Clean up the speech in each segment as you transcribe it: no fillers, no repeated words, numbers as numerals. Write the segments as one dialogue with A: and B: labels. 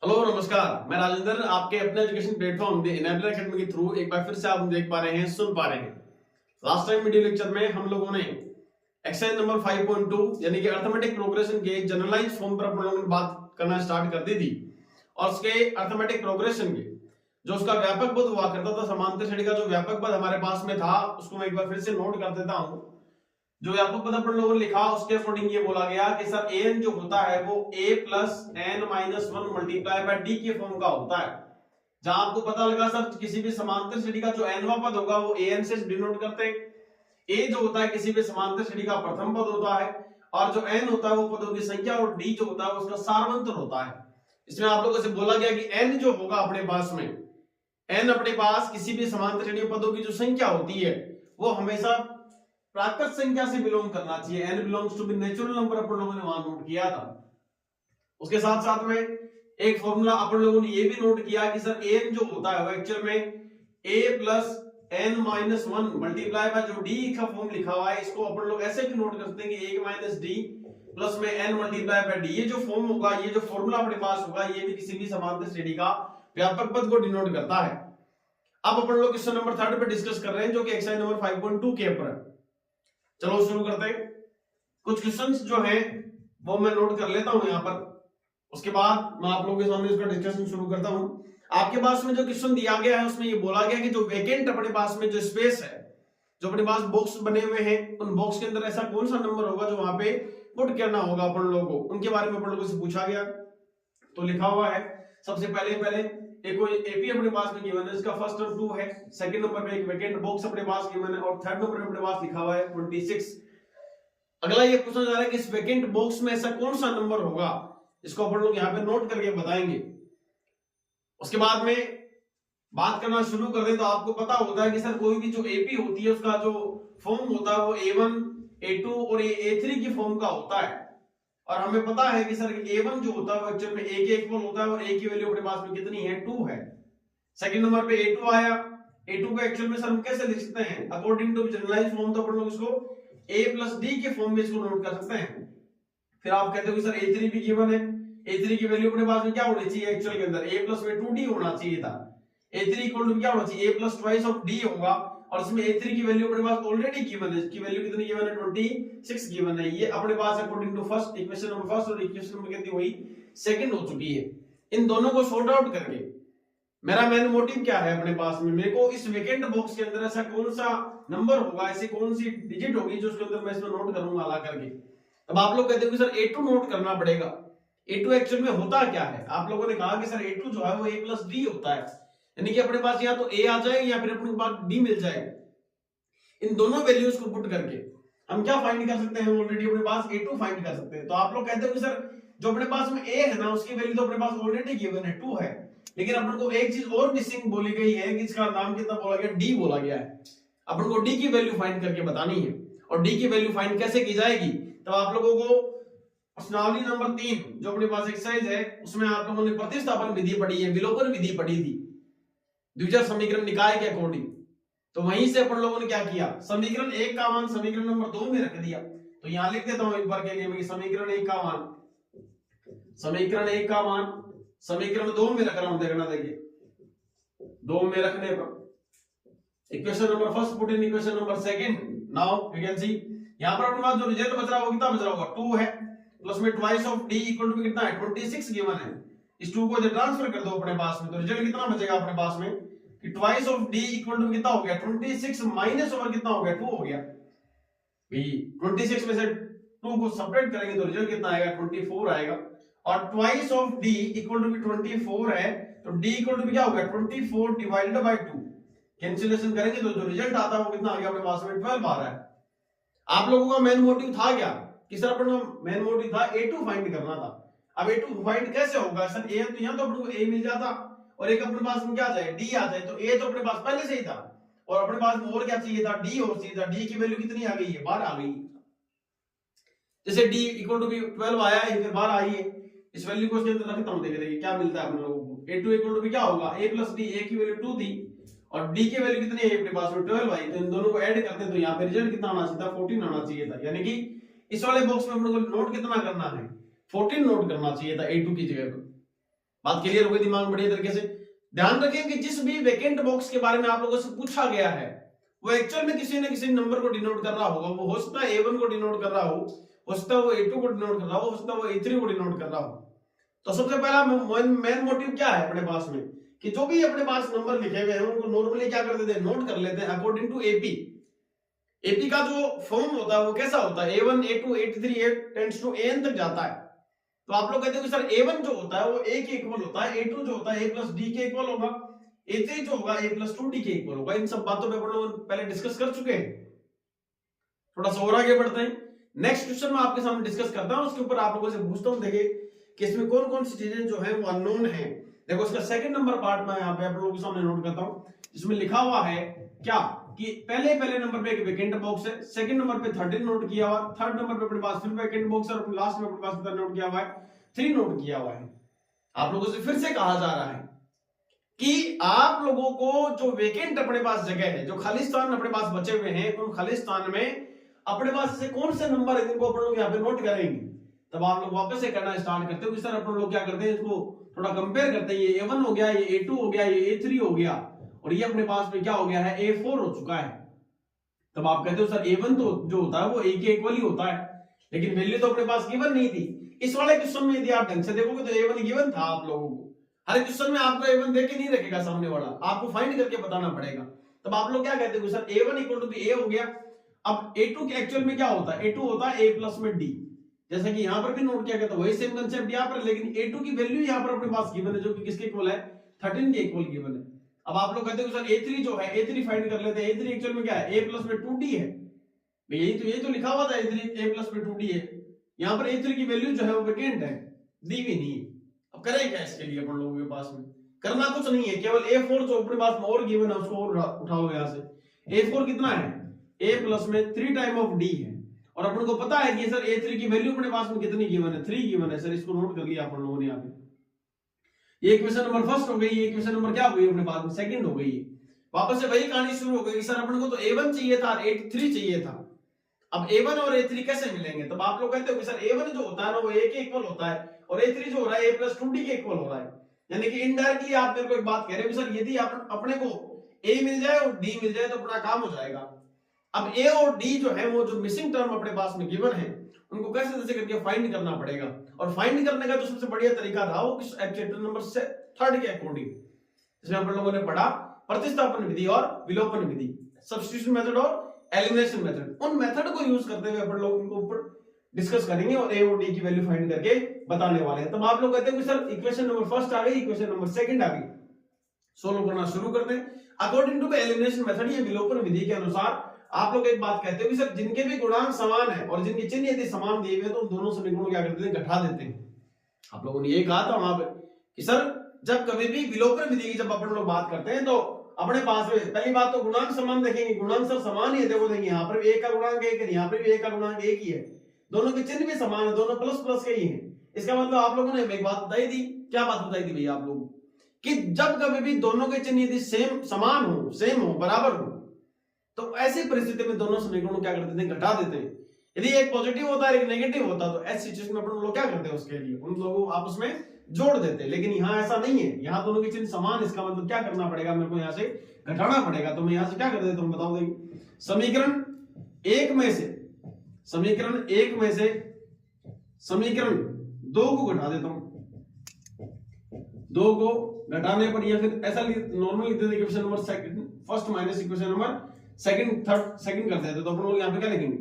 A: Hello नमस्कार, मैं राजेंद्र आपके अपने एजुकेशन प्लेटफॉर्म इनेबलर एकेडमी के थ्रू एक बार फिर से आप देख पा रहे हैं, सुन पा रहे हैं। लास्ट टाइम वीडियो लेक्चर में हम लोगों ने एक्सरसाइज नंबर 5.2 यानी कि अर्थमेटिक प्रोग्रेशन के जनरलाइज फॉर्म पर अपन लोगों ने बात करना स्टार्ट कर दी थी और उसके अर्थमेटिक प्रोग्रेशन के जो उसका व्यापक पद हुआ करता था, समांतर श्रेणी का जो व्यापक पद हमारे पास में था उसको मैं एक बार फिर से नोट कर देता हूँ। जो व्यापक पद अपन लोगों ने लिखा उसके अकॉर्डिंग ये बोला गया कि सर एन जो होता है वो a plus n minus one multiply by d के फॉर्म का होता है। जहां आपको पता लगा सर किसी भी समांतर श्रेणी का जो nवां पद होगा वो an से डिनोट करते हैं। a जो होता है किसी भी समांतर श्रेणी का प्रथम पद होता है और जो n होता है वो पदों की संख्या और d जो होता है उसका सार्वंतर होता है। इसमें आप लोगों से बोला गया कि n जो होगा अपने पास में n अपने पास किसी भी समांतर श्रेणी पदों की जो संख्या होती है वो हमेशा प्राकृत संख्या से बिलोंग करना चाहिए। n belongs to be natural number अपन लोगों ने वहां नोट किया था। उसके साथ साथ में एक फॉर्मूला अपन लोगों ने ये भी नोट किया कि सर n जो होता है वो एक्चुअल में a plus n minus one multiply bye जो d का फॉर्म लिखा हुआ है इसको अपन लोग ऐसे भी नोट कर सकते हैं कि a माइनस d प्लस में n मल्टीप्लाई बाय d। ये जो फॉर्म होगा, ये जो फॉर्मूला अपने पास होगा, ये भी किसी भी समांतर श्रेणी का व्यापक पद को डिनोट करता है। अब अपन लोग क्वेश्चन नंबर 3 पे डिस्कस कर रहे हैं जो कि एक्सरसाइज नंबर 5.2 के ऊपर है। चलो शुरू करते हैं। कुछ क्वेश्चंस जो हैं वो मैं नोट कर लेता हूं यहां पर, उसके बाद मैं आप लोगों के सामने इसका डिस्कशन शुरू करता हूं। आपके पास में जो क्वेश्चन दिया गया है उसमें ये बोला गया कि जो वेकेंट अपने पास में जो स्पेस है, जो अपने पास बॉक्स बने हुए हैं, उन बॉक्स के अंदर ऐसा कौन सा नंबर होगा जो वहां पे पुट करना होगा अपन लोगों को, उनके बारे में अपन लोगों से पूछा गया। तो लिखा हुआ है सबसे पहले एक कोई एपी अपने पास में गिवन है, इसका फर्स्ट नंबर 2 है, सेकंड नंबर पे एक वेकेंट बॉक्स अपने पास गिवन है और थर्ड नंबर पे अपने पास लिखा हुआ है 26। अगला ये पूछा जा रहा है कि इस वेकेंट बॉक्स में ऐसा कौन सा नंबर होगा, इसको अपन लोग यहाँ पे नोट करके बताएंगे। उसके बाद में बात करना शुरू कर दे तो आपको पता होता है कि सर कोई भी जो एपी होती है उसका जो फॉर्म होता है वो A1, A2 और A3 की फॉर्म का होता है। और हमें पता है कि सर A1 जो होता है वो एक्चुअल में A के इक्वल होता है और A की वैल्यू अपने पास में कितनी है, 2 है। सेकंड नंबर पे A2 आया, A2 को एक्चुअल में सर हम कैसे लिख सकते हैं, अकॉर्डिंग टू जनरलाइज्ड फॉर्म तो अपन लोग इसको A प्लस D के फॉर्म में इसको नोट कर सकते हैं। फिर आप कहते हो कि सर A3 भी गिवन है, A3 की वैल्यू अपने पास में क्या होनी चाहिए एक्चुअल के अंदर, A प्लस में 2D होना चाहिए था। A3 इक्वल टू क्या होना चाहिए, A plus twice of D होगा और इसमें A3 की वैल्यू अपने पास ऑलरेडी गिवन है, इसकी वैल्यू कितनी गिवन है, 26 गिवन है। ये अपने पास according to first equation number first और इक्वेशन नंबर कितनी हुई, सेकंड हो चुकी है। इन दोनों को सॉर्ट आउट करके मेरा मेन मोटिव क्या है अपने पास में, मेरे को इस वेकेंट बॉक्स के अंदर ऐसा कौन सा नंबर होगा, ऐसी कौन सी डिजिट होगी जो उसके अंदर मैं इसमें नोट करूंगा ला करके। अब आप लोग कहते हो कि सर A2 नोट करना पड़ेगा। A2 एक्चुअल में होता क्या है, आप लोगों ने कहा कि सर A2 जो है वो A प्लस D होता है, यानी कि अपने पास या तो A आ जाए या फिर अपने पास D मिल जाए। इन दोनों वैल्यूज को पुट करके हम क्या फाइंड कर सकते हैं, ऑलरेडी अपने पास A2 फाइंड कर सकते हैं। तो आप लोग कहते हो कि सर जो अपने पास में A है ना उसकी वैल्यू तो अपने पास ऑलरेडी गिवन है 2 है, लेकिन अपन को एक चीज और मिसिंग बोली गई है कि इसका नाम कितना बोला गया, D बोला गया है। अपन को D की वैल्यू फाइंड करके बतानी है और D की वैल्यू फाइंड कैसे की जाएगी, तो आप लोगों को प्रश्नावली नंबर 3 जो अपने पास एक्सरसाइज है उसमें आप लोगों ने प्रतिस्थापन विधि पढ़ी है, विलोपन विधि पढ़ी थी द्वितीय समीकरण निकाय के अकॉर्डिंग। तो वहीं से अपन लोगों ने क्या किया, समीकरण 1 का मान समीकरण नंबर 2 में रख दिया। तो यहां लिख देता हूं एक बार के लिए मैं, समीकरण 1 का मान समीकरण 2 में रख रहा हूं, देखना देखिए 2 में रखने पर equation number first put in equation number second. Now you can see यहां पर अपने पास जो रिजल्ट बच रहा है वो कितना बच रहा होगा, 2 है, प्लस में twice of d equal to कितना है, 26 गिवन है। इस 2 को जब ट्रांसफर कर दो अपने पास में तो रिजल्ट कितना बचेगा अपने पास में कि twice of d equal to कितना हो गया, 26 माइनस ओवर कितना हो गया, 2 हो गया। भाई 26 में से 2 को सब्ट्रैक्ट करेंगे तो रिजल्ट कितना आएगा, 24 आएगा। और twice of d equal to 24 है तो d इक्वल टू क्या हो गया, 24 डिवाइडेड बाय 2। कैंसिलेशन करेंगे तो जो रिजल्ट आता है वो कितना आ गया अपने पास में, 12 आ रहा है। आप लोगों का मेन मोटिव था क्या कि सर अपन को मेन मोटिव था A2 फाइंड करना था। अब A2 फाइंड कैसे होगा सर, A तो यहां तो अपन को A मिल जाता और एक अपने पास में क्या आ जाए, D आ जाए। तो A तो अपने पास पहले से ही था और अपने पास और क्या चाहिए था, D और चाहिए था। D की वैल्यू कितनी आ गई है, 12 आ गई। जैसे D इक्वल टू 12 आया है फिर 12 आई है, इस वैल्यू को इसके अंदर रखता हूं, देखिए क्या मिलता है अपन लोगों को। A2 इक्वल टू क्या होगा, A प्लस D, A की वैल्यू 2 थी और D की वैल्यू कितनी है अपने पास में 12 आई। तो इन दोनों को ऐड करते हैं तो यहाँ पे रिजल्ट कितना आना चाहिए था, 14 आना चाहिए था। यानी कि इस वाले बॉक्स में हम लोग को नोट कितना करना है, 14 नोट करना चाहिए था A2 की जगह पर। बात क्लियर हो गई दिमाग में बढ़िया तरीके से? ध्यान रखें कि जिस भी वेकेंट बॉक्स के बारे में आप लोगों से पूछा गया है वो एक्चुअल में किसी न किसी नंबर को डिनोट कर रहा होगा। वो हो सकता है A1 को डिनोट कर रहा हो सकता है वो A2 को डिनोट कर रहा हो सकता है वो A3 को डिनोट कर रहा हो। तो सबसे पहला मेन मोटिव क्या है अपने पास में कि जो भी अपने पास नंबर लिखे हुए हैं उनको नॉर्मली क्या कर देते हैं, नोट कर लेते हैं अकॉर्डिंग टू एपी। एपी का जो फॉर्म होता है वो कैसा होता है, A1 A2 A3 A tends to AN तक जाता है। तो आप लोग कहते हो कि सर A1 जो होता है वो A के इक्वल होता है, A2 जो होता है A प्लस D के इक्वल होगा, A3 जो होगा A प्लस 2D के इक्वल होगा। इन सब बातों पे अपन लोग पहले डिस्कस कर चुके हैं। थोड़ा सा और आगे बढ़ते हैं। नेक्स्ट क्वेश्चन मैं आपके सामने डिस्कस करता हूं, उसके ऊपर आप लोगों से पूछता हूं देखिए कि इसमें कौन कौन सी चीजें जो है वो अननोन है। देखो इसका सेकंड नंबर पार्ट में यहाँ पे आप लोगों के सामने नोट करता हूं, जिसमें लिखा हुआ है क्या कि पहले नंबर पे एक वेकेंट बॉक्स है, सेकंड नंबर पे 13 नोट किया हुआ, थर्ड नंबर पे अपने पास फिर वेकेंट बॉक्स है और लास्ट में अपने पास नोट किया हुआ है 3 नोट किया हुआ है। आप लोगों से फिर से कहा जा रहा है कि आप लोगों को जो वेकेंट अपने पास जगह है, जो खाली स्थान अपने पास बचे हुए हैं, उन खाली स्थान में अपने पास से कौन से नंबर है जिनको अपन लोग यहाँ पे नोट करेंगे। तब आप लोग वापस से करना स्टार्ट करते हो कि सर अपन लोग क्या करते हैं, इसको थोड़ा कंपेयर करते हैं। ये A1 हो गया, ये A2 हो गया, ये A3 हो गया और ये अपने पास में क्या हो गया है, A4 हो चुका है। तब आप कहते हो सर A1 तो जो होता है वो A के इक्वल ही होता है, लेकिन वैल्यू तो अपने पास गिवन नहीं थी। इस वाले क्वेश्चन में यदि आप ढंग से देखोगे तो A1 गिवन था आप लोगों को। हर क्वेश्चन में आपको A1 देके नहीं रखेगा सामने वाला, आपको फाइंड करके बताना पड़ेगा। तब आप लोग क्या कहते हो sir A1 equal to A हो गया। अब A2 के एक्चुअल में क्या होता है, A2 होता है A प्लस में D, जैसा कि यहां पर भी नोट किया गया था वही सेम कंसेप्ट यहां पर, लेकिन A2 की वैल्यू यहां पर अपने पास गिवन है जो कि किसके इक्वल है, 13 के इक्वल गिवन है। अब आप लोग कहते हो सर A3 जो है, A3 फाइंड कर लेते हैं। A3 एक्चुअल में क्या है, A प्लस में 2D है। यही तो लिखा हुआ था A3 A प्लस में 2D है। यहाँ पर A3 की वैल्यू जो है वो वेकेंट है, दी भी नहीं। अब करें क्या इसके लिए अपन लोगों के पास में, करना कुछ नहीं है, केवल A4 जो अपने पास में और गिवन है उसको और उठाओ यहाँ से। A4 कितना है, A प्लस में 3 टाइम ऑफ D है और अपन को पता है कि सर A3 की वैल्यू अपने पास में कितनी गिवन है, 3 गिवन है। सर इसको नोट कर लिया अपन लोगों ने यहाँ पे। ये क्वेश्चन नंबर फर्स्ट हो गई, ये क्वेश्चन नंबर क्या हो गई अपने पास में, सेकंड हो गई। वापस से वही कहानी शुरू हो गई, सर अपन को तो A1 चाहिए था, A3 चाहिए था। अब A1 और A3 कैसे मिलेंगे। तब आप लोग कहते हो कि सर A1 जो होता है ना वो A के इक्वल होता है और A3 जो हो रहा है A प्लस 2D के इक्वल हो रहा है। यानी कि इनडायरेक्टली आप मेरे को एक बात कह रहे हो सर यदि अपने को A मिल जाए और D मिल जाए तो अपना काम हो जाएगा। अब A और D जो है वो जो मिसिंग टर्म अपने पास में गिवन है उनको कैसे करके फाइंड करना पड़ेगा। और फाइंड करने का जो सबसे बढ़िया तरीका था वो किस चैप्टर नंबर 3 के अकॉर्डिंग, जिसमें अपन लोगों ने पढ़ा प्रतिस्थापन विधि और विलोपन विधि, सब्स्टिट्यूशन मेथड और एलिमिनेशन मेथड। उन मेथड को यूज करते हुए अपन लोग इनको ऊपर डिस्कस करेंगे और A और D की वैल्यू फाइंड करके बताने वाले हैं। तब आप लोग कहते हैं कि सर इक्वेशन नंबर फर्स्ट आ गई, इक्वेशन नंबर सेकंड आ गई, सोल्व करना शुरू करते हैं अकॉर्डिंग टू एलिमिनेशन मेथड या विलोपन विधि के अनुसार। आप लोग एक बात कहते हो कि सर जिनके भी गुणांक समान है और जिनके चिन्ह यदि समान दिए हुए तो दोनों समीकरणों क्या करते हैं, घटा देते हैं। आप लोगों ने ये कहा था वहां पे कि सर जब कभी भी विलोपन विधि की जब अपन लोग बात करते हैं तो अपने पास में पहली बात तो गुणांक समान देखेंगे, गुणांक सब समान ही है। देखो देंगे यहाँ पर भी A का गुणांक 1 है, यहाँ पर भी A का गुणांक 1 ही है, दोनों के चिन्ह भी समान है, दोनों प्लस प्लस के ही हैं। इसका मतलब आप लोगों ने एक बात बताई थी, क्या बात बताई थी भैया आप लोगों कि जब कभी भी दोनों के चिन्ह यदि समान हो, सेम हो, बराबर हो, तो ऐसी परिस्थिति में दोनों समीकरणों क्या कर देते हैं, घटा देते हैं। यदि एक पॉजिटिव होता है एक नेगेटिव होता तो ऐसी सिचुएशन में अपन लोग क्या करते हैं, उसके लिए उन लोगों को आपस में जोड़ देते हैं। लेकिन यहाँ ऐसा नहीं है, यहाँ दोनों के चिन्ह समान, इसका मतलब क्या करना पड़ेगा, मेरे को यहाँ से घटाना पड़ेगा। तो मैं यहाँ से क्या कर देता हूँ बताओ देंगे, समीकरण एक में से समीकरण 2 को घटा देता हूं। 2 को घटाने पर या फिर ऐसा नॉर्मल लिख देते equation number second first minus equation number second third second कर देते। तो अपन लोग यहाँ पे क्या लिखेंगे,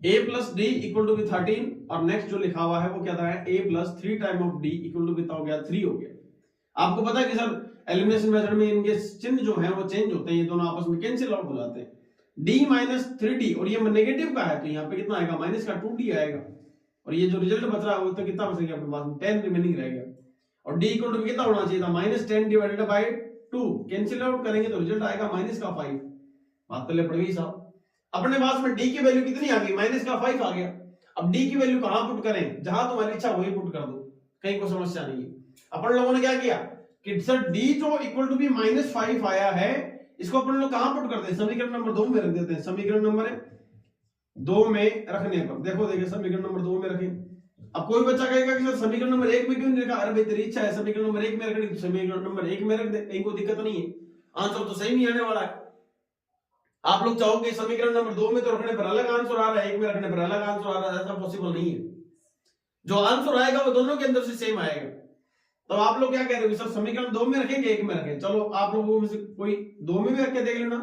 A: a plus d equal to 13 और नेक्स्ट जो लिखा हुआ है वो क्या था, a plus 3 time of d equal to कितना हो गया, 3 हो गया। आपको पता है कि सर एलिमिनेशन मेथड में इनके चिन्ह जो है वो चेंज होते हैं, ये दोनों आपस में कैंसिल आउट हो जाते हैं। d माइनस 3d और ये नेगेटिव का है तो यहाँ पे कितना आएगा, माइनस का 2d आएगा और ये जो रिजल्ट बच रहा है वो तो कितना बचेगा अपने पास में, 10 रिमेनिंग रहेगा। और d इक्वल टू कितना होना चाहिए था, minus 10 divided by 2, cancel out करेंगे तो रिजल्ट आएगा माइनस का 5। बात तो ले पड़ गई साहब। अपने पास में d की वैल्यू कितनी आ गई, माइनस का 5 आ गया। अब d की वैल्यू कहां पुट करें, जहां तुम्हारी इच्छा वही पुट कर दो, कहीं कोई समस्या नहीं है। अपन लोगों ने क्या किया कि सर d जो इक्वल टू भी माइनस 5 आया है इसको अपन लोग कहां पुट करते हैं, समीकरण नंबर 2 में रख देते हैं। समीकरण नंबर 2 में रखने पर देखो देखिए समीकरण नंबर 2 में रखें अब कोई बच्चा कहेगा कि सर समीकरण नंबर 1 में क्यों नहीं रखा? अरे भाई तेरी इच्छा है समीकरण नंबर 1 में रखनी तो समीकरण नंबर 1 में रख दे, कहीं कोई दिक्कत नहीं है, आंसर तो सही नहीं आने वाला है। आप लोग चाहोगे समीकरण नंबर 2 में तो रखने पर अलग आंसर आ रहा है, 1 में रखने पर अलग आंसर आ रहा है, ऐसा पॉसिबल नहीं है। जो आंसर आएगा वो दोनों के अंदर से सेम आएगा। तो आप लोग क्या कह रहे हो सर समीकरण 2 में रखेंगे 1 में रखें? चलो आप लोगों में से कोई 2 में भी रख के देख लेना,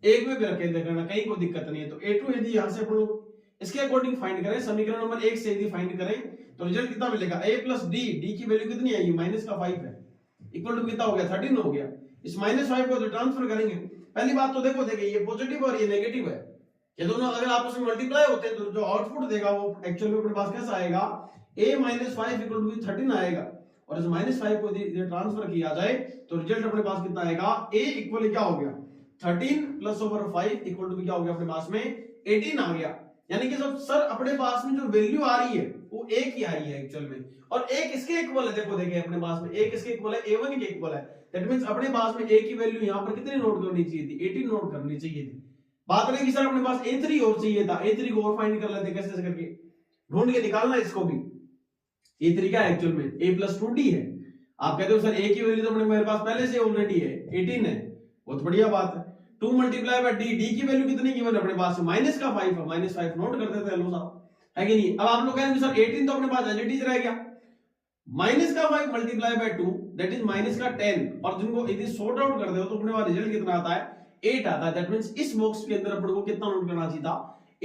A: 1 में भी रख के देख लेना, कहीं कोई दिक्कत नहीं है। तो A2 यदि यहां से अपन लोग इसके अकॉर्डिंग फाइंड करें, समीकरण नंबर 1 से यदि फाइंड करें तो रिजल्ट कितना मिलेगा? A प्लस डी, डी की वैल्यू कितनी आएगी? -5 है, इक्वल टू कितना हो गया? 13 हो गया। इस -5 को जो ट्रांसफर करेंगे, पहली बात तो देखो देखिए ये पॉजिटिव और ये नेगेटिव है, ये दोनों अगर आपस में मल्टीप्लाई होते हैं तो जो आउटपुट देगा वो एक्चुअल में अपने पास कैसा आएगा? A -5 इक्वल टू 13 आएगा। और इस -5 को यदि ट्रांसफर किया जाए तो रिजल्ट अपने पास कितना आएगा? A इक्वल क्या हो गया? 13 प्लस ओवर 5 इक्वल टू क्या हो गया अपने पास में? 18 आ गया। यानी कि जब सर अपने पास में जो वैल्यू आ रही है वो एक ही आई है एक्चुअल में, और एक इसके इक्वल है। देखो देखिए अपने पास में एक इसके इक्वल है, A1 के इक्वल है। दैट मींस अपने पास में A की वैल्यू यहां पर कितनी नोट करनी चाहिए थी? 18 नोट करनी चाहिए थी। बात रही कि सर अपने पास A3 और चाहिए था, A3 को और फाइंड कर लेते कैसे करके, ढूंढ के निकालना इसको भी। A3 क्या है एक्चुअल में? A + 2D है। आप कहते हो सर A की वैल्यू तो मेरे पास पहले से ऑलरेडी है, 18 है, बहुत बढ़िया बात है। 2 × D, D की वैल्यू कितनी गिवन है अपने पास? -5 है, -5 नोट कर देते हैं लो साहब, है कि नहीं? अब आप लोग कहेंगे सर 18 तो अपने पास एज इट इज रह गया, -5 × 2 दैट इज -10, और जिनको यदि सॉर्ट आउट कर दे तो अपने पास रिजल्ट कितना आता है? 8 आता है। दैट मींस इस बॉक्स के अंदर अपने को कितना नोट करना चाहिए था?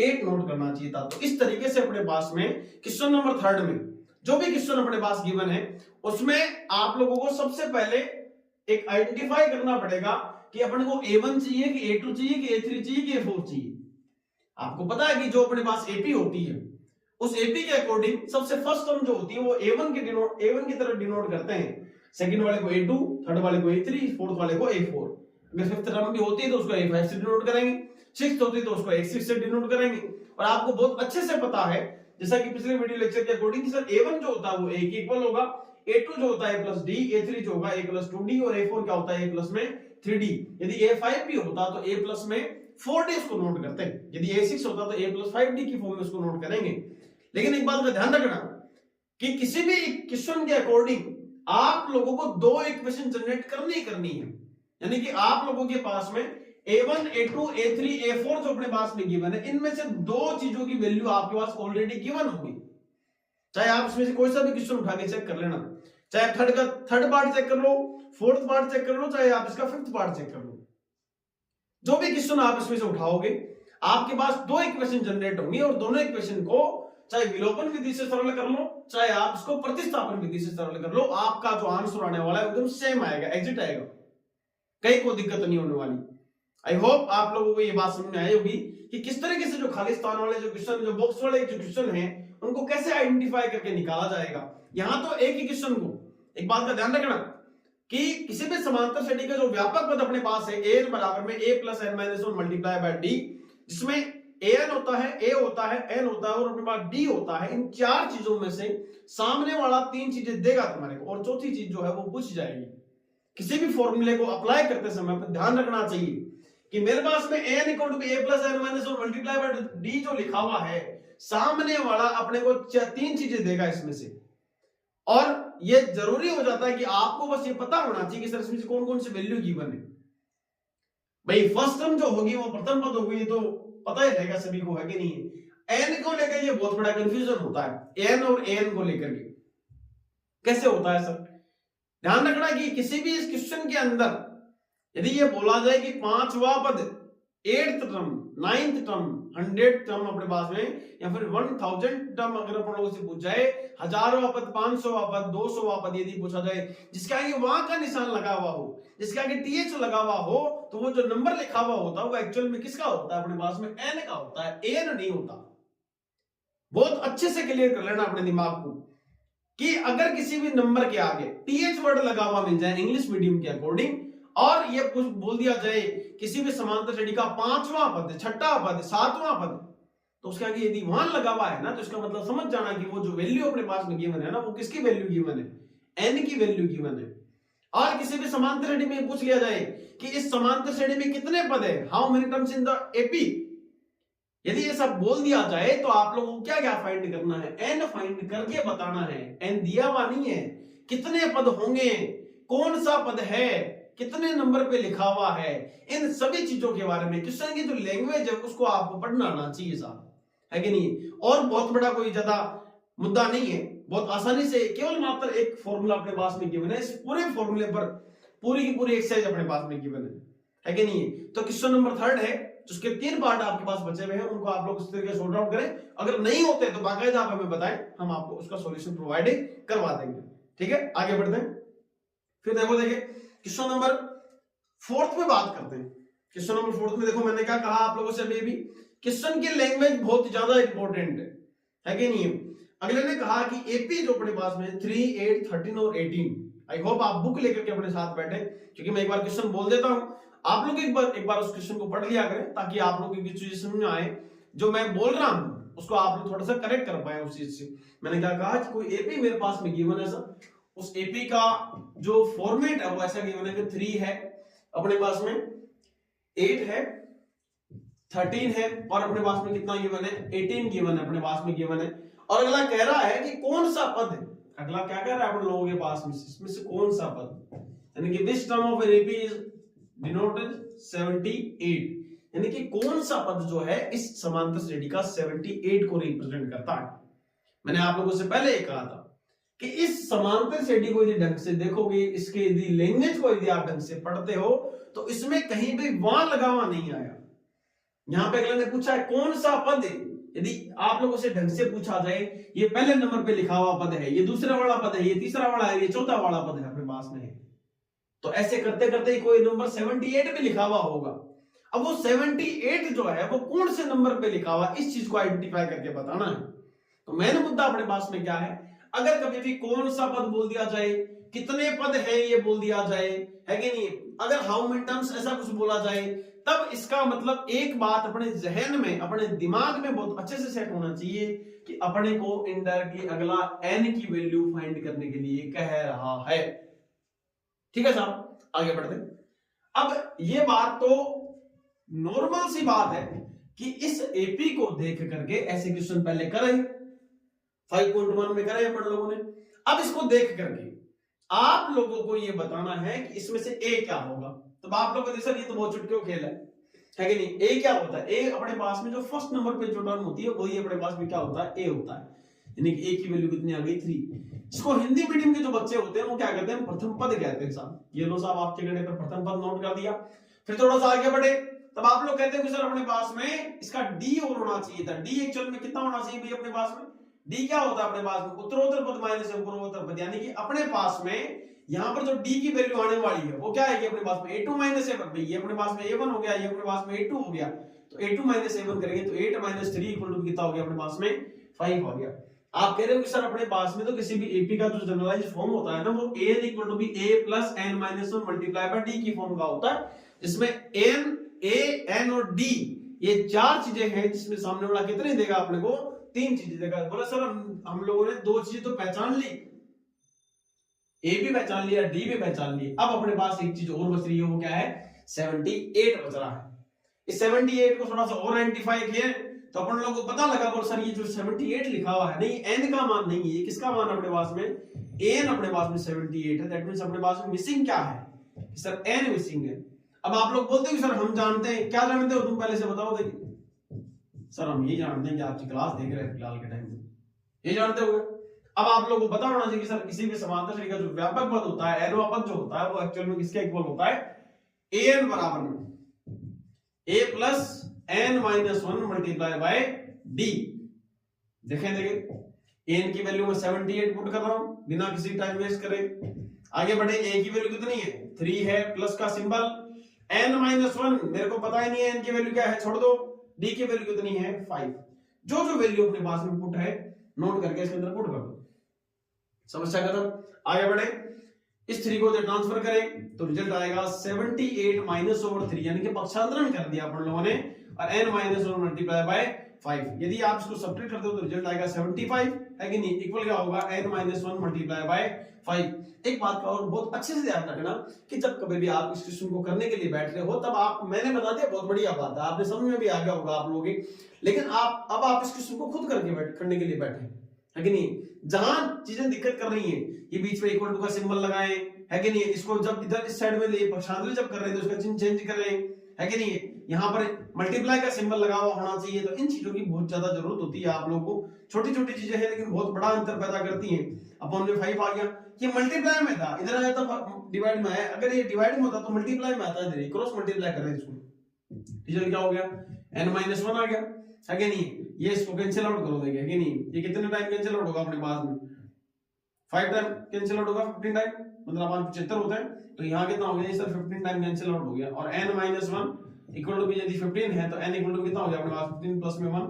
A: 8 नोट करना चाहिए था। तो इस तरीके से अपने पास में क्वेश्चन नंबर 3 में जो भी क्वेश्चन अपने पास गिवन है उसमें आप लोगों को सबसे पहले एक आइडेंटिफाई करना पड़ेगा कि अपन को A1 चाहिए कि A2 चाहिए कि A3 चाहिए कि A4 चाहिए। आपको पता है कि जो अपने पास AP होती है उस AP के अकॉर्डिंग सबसे फर्स्ट टर्म जो होती है वो A1 की तरफ डिनोट करते हैं, सेकंड वाले को A2, थर्ड वाले को A3, फोर्थ वाले को A4। अगर फिफ्थ टर्म भी होती है तो उसको A5 से डिनोट करेंगे, सिक्स्थ होती है तो उसको A6 से डिनोट करेंगे। और आपको बहुत अच्छे से पता है जैसा कि पिछले वीडियो लेक्चर के अकॉर्डिंग सर A1 जो होता है वो A के इक्वल होगा, A2 जो होता है A + D, A3 जो होगा A + 2D और A4 क्या होता है A + 3D। यदि A5 भी होता तो A + 4D इसको नोट करते हैं, यदि A6 होता तो A + 5D की फॉर्म में इसको नोट करेंगे। लेकिन एक बात का ध्यान रखना कि किसी भी क्वेश्चन के अकॉर्डिंग आप लोगों को दो इक्वेशन जनरेट करनी है, यानी कि आप लोगों के पास में A1, A2, A3, A4 जो अपने पास में गिवन है इनमें से दो चीजों की वैल्यू आपके पास ऑलरेडी गिवन होगी। चाहे आप इसमें से कोई सा भी क्वेश्चन उठा के चेक कर लेना, चाहे आप थर्ड पार्ट चेक कर लो, फोर्थ पार्ट चेक कर लो, चाहे आप इसका फिफ्थ पार्ट चेक कर लो, जो भी क्वेश्चन आप इसमें से उठाओगे आपके पास दो इक्वेशन जनरेट होंगी और दोनों इक्वेशन को चाहे विलोपन विधि से सरल कर लो चाहे आप इसको प्रतिस्थापन विधि से सरल कर लो, आपका जो आंसर आने वाला है एकदम सेम आएगा, एग्जिट आएगा, कहीं कोई दिक्कत नहीं होने वाली। आई होप आप लोगों को ये बात समझ में आई होगी कि किस तरीके से जो खाली स्थान वाले जो क्वेश्चन, जो बॉक्स वाले जो क्वेश्चन हैं उनको कैसे आइडेंटिफाई करके निकाला जाएगा। यहां तो एक ही क्वेश्चन को एक बात का ध्यान रखना कि किसी भी समांतर श्रेणी का जो व्यापक पद अपने पास है a बराबर में a + n - 1 multiply by d, जिसमें an होता है, a होता है, n होता है और अपने पास d होता है। इन चार चीजों में से सामने वाला तीन चीजें देगा तुम्हारे को और चौथी चीज जो है वो पूछ जाएगी। किसी भी फॉर्मूले को अप्लाई करते समय पर ध्यान रखना चाहिए कि मेरे पास में n = a + n - 1 multiply by d जो लिखा हुआ है सामने वाला अपने को तीन चीजें देगा इसमें से, और ये जरूरी हो जाता है कि आपको बस ये पता होना चाहिए कि सर इसमें से कौन कौन सी वैल्यू गिवन है। भाई फर्स्ट टर्म जो होगी वो प्रथम पद होगी तो पता ही रहेगा सभी को, है कि नहीं है। n को लेकर ये बहुत बड़ा कंफ्यूजन होता है, n और an को लेकर के कैसे होता है सर। ध्यान रखना कि किसी भी इस क्वेश्चन के अंदर यदि ये बोला जाए कि पांचवा पद, 8th term, 9th term, 100th term अपने पास में, या फिर 1000 टर्म अगर अपन लोगों से पूछ जाए, 1000वां पद, 500वां पद, 200वां पद यदि पूछा जाए जिसके आगे वहां का निशान लगा हुआ हो, जिसके आगे th लगा हुआ हो, तो वो जो नंबर लिखा हुआ होता है वो एक्चुअल में किसका होता है? अपने पास में n का होता है, an नहीं होता। बहुत अच्छे से क्लियर कर लेना अपने दिमाग को कि अगर किसी भी नंबर के आगे th वर्ड लगा हुआ मिल जाए इंग्लिश मीडियम के अकॉर्डिंग और ये कुछ बोल दिया जाए किसी भी समांतर श्रेणी का 5वां पद, 6वां पद, 7वां पद, तो उसके आगे यदि वन लगा हुआ है ना तो इसका मतलब समझ जाना कि वो जो वैल्यू अपने पास में गिवन है ना वो किसकी वैल्यू गिवन है? n की वैल्यू गिवन है। और किसी भी समांतर श्रेणी में पूछ लिया जाए कि इस समांतर श्रेणी में कितने पद है, how many terms in the AP, यदि ये सब बोल दिया जाए तो आप लोगों को क्या क्या फाइंड करना है, एन फाइंड करके बताना है। एन दिया हुआ नहीं है, कितने पद होंगे, कौन सा पद है, कितने नंबर पे लिखा हुआ है, इन सभी चीजों के बारे में क्वेश्चन की जो लैंग्वेज है उसको आपको पढ़ना आना चाहिए साहब, है कि नहीं। और बहुत बड़ा कोई ज्यादा मुद्दा नहीं है, बहुत आसानी से केवल मात्र एक फॉर्मूला अपने पास में गिवन है, इस पूरे फॉर्मूले पर पूरी की पूरी एक्सरसाइज अपने पास में गिवन है कि नहीं। तो क्वेश्चन नंबर 3 है, जिसके 3 पार्ट आपके पास बचे हुए हैं, उनको आप लोग इस तरीके से सॉर्ट आउट करें। अगर नहीं होते तो बाकायदा आप हमें बताएं, हम आपको उसका सॉल्यूशन प्रोवाइड करवा देंगे। ठीक है, आगे बढ़ते हैं। फिर देखिए क्वेश्चन नंबर 4 पे बात करते हैं। क्वेश्चन नंबर 4 में देखो मैंने क्या कहा आप लोगों से, अभी क्वेश्चन की लैंग्वेज बहुत ज्यादा इंपॉर्टेंट है कि नहीं। अगले ने कहा कि एपी जो अपने पास में 3, 8, 13 और 18, आई होप आप बुक लेकर के अपने साथ बैठे, क्योंकि मैं एक बार क्वेश्चन बोल देता हूं, आप लोग एक बार उस क्वेश्चन को पढ़ लिया करें, ताकि आप लोगों की चीज समझ में आए, जो मैं बोल रहा हूं उसको आप लोग थोड़ा सा करेक्ट कर पाए उस चीज से। मैंने क्या कहा कि कोई एपी मेरे पास में गिवन है सर, उस एपी का जो फॉर्मेट है वो ऐसा गिवन है कि 3 है अपने पास में, 8 है, 13 है, और अपने पास में कितना गिवन है, 18 गिवन है, अपने पास में गिवन है। और अगला कह रहा है कि कौन सा पद है, अगला क्या कह रहा है अपन लोगों के पास में, इसमें से कौन सा पद, यानी कि which term of an AP is denoted 78, यानी कि कौन सा पद जो है इस समांतर श्रेणी का 78 को रिप्रेजेंट करता है। मैंने आप लोगों से पहले ये कहा था कि इस समांतर श्रेणी को यदि ढंग से देखोगे, इसके यदि लैंग्वेज को यदि आप ढंग से पढ़ते हो, तो इसमें कहीं भी वहां लगा हुआ नहीं आया। यहां पे अगले ने पूछा है कौन सा पद है, यदि आप लोगों से ढंग से पूछा जाए, ये पहले नंबर पे लिखा हुआ पद है, ये दूसरा वाला पद है, ये तीसरा वाला है, ये चौथा वाला पद है अपने पास में है, तो ऐसे करते करते कोई नंबर 78 पे लिखा हुआ होगा। अब वो 78 जो है वो कौन से नंबर पे लिखा हुआ, इस चीज को आइडेंटिफाई करके बताना है। तो मेन मुद्दा अपने पास में क्या है, अगर कभी भी कौन सा पद बोल दिया जाए, कितने पद है ये बोल दिया जाए, है कि नहीं, अगर हाउ मेनी टर्म्स ऐसा कुछ बोला जाए, तब इसका मतलब एक बात अपने जहन में, अपने दिमाग में बहुत अच्छे से सेट होना चाहिए कि अपने को इनडायरेक्टली अगला n की वैल्यू फाइंड करने के लिए कह रहा है। ठीक है साहब, आगे बढ़ते। अब ये बात तो नॉर्मल सी बात है कि इस एपी को देख करके ऐसे क्वेश्चन पहले करे, 5.1 में करे अपन लोगों ने। अब इसको देख करके आप लोगों को ये बताना है कि इसमें से ए क्या होगा। तो आप लोग सर ये तो बहुत चुटकियों खेल है कि नहीं। ए क्या होता है, ए अपने पास में जो फर्स्ट नंबर पे जो टर्म होती है वही अपने पास में क्या होता है, ए होता है, यानी कि ए की वैल्यू कितनी आ गई 3। इसको हिंदी मीडियम के जो बच्चे होते हैं वो क्या कहते हैं, प्रथम पद कहते हैं साहब। ये लो साहब आपके गणे पर प्रथम पद नोट कर दिया। फिर थोड़ा सा आगे बढ़े, तब आप लोग कहते हैं कि सर अपने पास में इसका डी और होना चाहिए था। डी एक्चुअल में कितना होना चाहिए भाई अपने पास में, डी क्या होता है अपने पास में, उत्तरोत्तर पद माइनस पूर्वोत्तर पद, यानी कि अपने पास में यहाँ पर जो डी की वैल्यू आने वाली है वो क्या है कि अपने पास में a2 माइनस a1, ये अपने पास में a1 हो गया, ये अपने पास में a2 हो गया, तो a2 माइनस a1 करेंगे तो 8 माइनस 3 इक्वल टू कितना हो गया अपने पास में 5 हो गया। आप कह रहे हो कि सर अपने पास में तो किसी भी एपी का जो जनरलाइज्ड फॉर्म होता है ना, वो a equal to b a plus n minus 1 multiply by d की फॉर्म का होता है, जिसमें n, a, n और d ये 4 चीजें हैं, जिसमें सामने वाला कितने देगा अपने को, 3 चीजें देगा। बोला सर हम लोगों ने 2 चीजें तो पहचान ली, ए भी पहचान लिया, डी भी पहचान ली, अब अपने पास एक चीज और बच रही है, वो क्या है, 78 बच रहा है। इस 78 को थोड़ा सा और आइडेंटिफाई किए तो अपन लोगों को पता लगा, बोल सर ये जो 78 लिखा हुआ है, नहीं n का मान नहीं है, किसका मान अपने पास में, n अपने पास में 78 है। दैट मींस अपने पास में मिसिंग क्या है, सर n मिसिंग है। अब आप लोग बोलते हो सर हम जानते हैं, क्या जानते हो तुम पहले से बताओ। देखिए सर हम ये जानते हैं कि आपकी क्लास देख रहे हैं फिलहाल के टाइम में, ये जानते हो। अब आप लोगों को पता होना चाहिए कि सर किसी भी समांतर श्रेणी का जो व्यापक पद होता है, एरो पद जो होता है, वो एक्चुअल में किसके इक्वल होता है, an बराबर में a plus n minus 1 multiply by d। देखें an की वैल्यू में 78 पुट कर रहा हूं बिना किसी टाइम वेस्ट करे। आगे बढ़े, a की वैल्यू कितनी है, 3 है, प्लस का सिंबल, n माइनस 1 मेरे को पता ही नहीं है n की वैल्यू क्या है, छोड़ दो, d की वैल्यू कितनी है 5। जो जो वैल्यू अपने पास में पुट है नोट करके इसके अंदर पुट कर दो, समस्या खत्म। आगे बढ़े, इस 3 को जब ट्रांसफर करें तो रिजल्ट आएगा 78 माइनस ओवर 3, यानी कि पक्षांतरण कर दिया अपन लोगों ने, और n माइनस 1 मल्टीप्लाई बाय 5। यदि आप इसको सब्ट्रैक्ट करते हो तो रिजल्ट आएगा 75, है कि नहीं, इक्वल क्या होगा n-1 मल्टीप्लाई बाय 5। एक बात का और बहुत अच्छे से ध्यान रखना कि जब कभी भी आप इस क्वेश्चन को करने के लिए बैठ रहे हो तब आप, मैंने बता दिया बहुत बढ़िया बात है, आपने समझ में भी आ गया होगा आप लोगों के, लेकिन आप इस क्वेश्चन को खुद करने के लिए बैठे, है कि नहीं। जहां चीजें दिक्कत कर रही हैं, ये बीच में इक्वल टू का सिंबल लगाएं, है कि नहीं, इसको जब इधर इस साइड में ले पक्षांतरी जब कर रहे हैं तो उसका चिन्ह चेंज कर रहे हैं, है कि नहीं, यहाँ पर मल्टीप्लाई का सिंबल लगा हुआ होना चाहिए। तो इन चीजों की बहुत ज्यादा जरूरत होती है आप लोगों को, छोटी छोटी चीजें हैं लेकिन बहुत बड़ा अंतर पैदा करती हैं। अपॉन में 5 आ गया, ये मल्टीप्लाई में था, इधर आया था डिवाइड में है, अगर ये डिवाइड में होता तो मल्टीप्लाई में आता है, क्रॉस मल्टीप्लाई कर रहे हैं इसको, टीचर क्या हो गया n-1 आ गया, है कि नहीं। ये इसको कैंसिल आउट करो देंगे, है कि नहीं, ये कितने टाइम कैंसिल आउट होगा अपने पास में 5 टाइम कैंसिल आउट होगा, 15 टाइम, मतलब 75 होता है, तो यहाँ कितना हो गया सर 15 टाइम कैंसिल आउट हो गया। और n-1 इक्वल टू यदि 15 है तो n इक्वल टू कितना हो गया अपने पास 15 प्लस में 1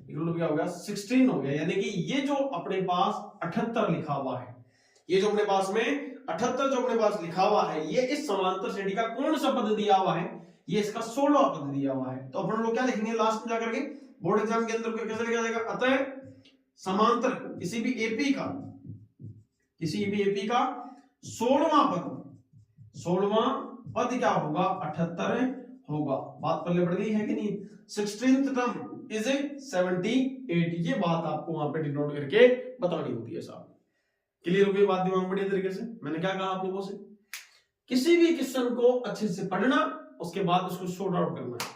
A: इक्वल टू क्या हो गया 16 हो गया। यानी कि ये जो अपने पास 78 लिखा हुआ है, ये जो अपने पास में 78 जो अपने पास लिखा हुआ है, ये इस समांतर श्रेणी का कौन सा पद दिया हुआ है, ये इसका 16वां पद दिया हुआ है। तो अपन लोग क्या लिखेंगे लास्ट में जाकर के बोर्ड एग्जाम के अंदर कैसे लिखा जाएगा, अतः समांतर किसी भी एपी का 16वां पद क्या होगा 78 होगा। बात पल्ले बढ़ गई है कि नहीं। 16th टर्म इज 78, ये बात आपको वहां पे डिनोट करके बतानी होती है साहब। क्लियर हो गई बात दिमाग में बढ़िया तरीके से। मैंने क्या कहा आप लोगों से, किसी भी क्वेश्चन को अच्छे से पढ़ना, उसके बाद उसको सॉर्ट आउट करना है।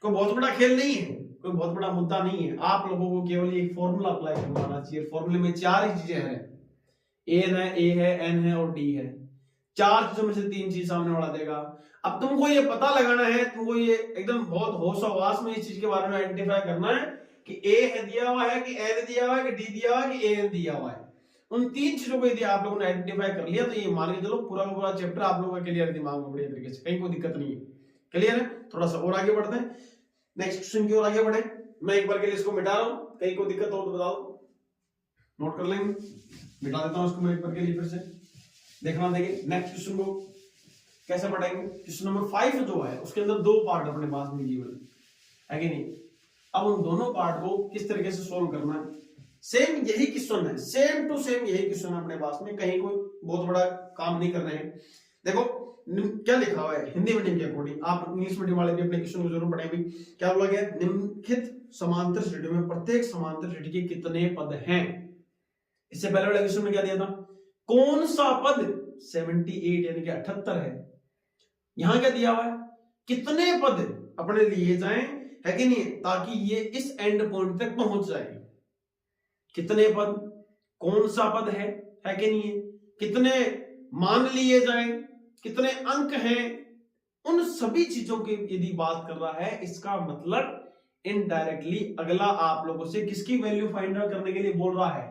A: कोई बहुत बड़ा खेल नहीं है, कोई बहुत बड़ा मुद्दा नहीं है, आप लोगों को केवल एक फॉर्मूला अप्लाई करवाना चाहिए। फॉर्मूले में 4 ही चीजें हैं, ए है, एन है और डी है। 4 चीजों में से 3 चीज सामने वाला देगा। अब तुमको ये पता लगाना है, तुमको ये एकदम बहुत होश-ओ-वास में इस चीज के बारे में आइडेंटिफाई करना है कि ए है दिया हुआ है, कि एन दिया हुआ है, कि डी दिया हुआ है, कि एन दिया हुआ है। उन 3 चीजों को यदि आप लोगों ने आइडेंटिफाई कर लिया तो ये मान के चलो पूरा का पूरा चैप्टर आप लोगों का क्लियर दिमाग में बढ़िया तरीके से, कहीं कोई दिक्कत नहीं है। क्लियर है। थोड़ा सा और आगे बढ़ते हैं, नेक्स्ट क्वेश्चन की ओर आगे बढ़े। मैं एक बार के लिए इसको मिटा रहा हूं, कहीं कोई दिक्कत हो तो बताओ, नोट कर लेंगे। मिटा देता हूं इसको मैं एक बार के लिए, फिर से देखना। देखिए नेक्स्ट क्वेश्चन को कैसे पढ़ेंगे। क्वेश्चन नंबर 5 जो है उसके अंदर 2 पार्ट अपने पास में गिवन है कि नहीं। अब उन दोनों पार्ट को किस तरीके से सोल्व करना है, सेम यही क्वेश्चन है, सेम टू सेम यही क्वेश्चन है अपने पास में, कहीं कोई बहुत बड़ा काम नहीं कर रहे हैं। देखो क्या लिखा हुआ है हिंदी मीडियम के अकॉर्डिंग, आप इंग्लिश मीडियम वाले भी अपने क्वेश्चन को जरूर पढ़ेंगे। क्या बोला गया, निम्नलिखित समांतर श्रेणी में प्रत्येक समांतर श्रेणी के कितने पद हैं। इससे पहले वाले क्वेश्चन में क्या दिया था, कौन सा पद 78 यानी कि 78 है। यहां क्या दिया हुआ है, कितने पद अपने लिए जाएं, है कि नहीं, ताकि ये इस एंड पॉइंट तक पहुंच जाए। कितने पद, कौन सा पद है कि नहीं है, कितने मान लिए जाएं, कितने अंक हैं, उन सभी चीजों की यदि बात कर रहा है, इसका मतलब इनडायरेक्टली अगला आप लोगों से किसकी वैल्यू फाइंड आउट करने के लिए बोल रहा है,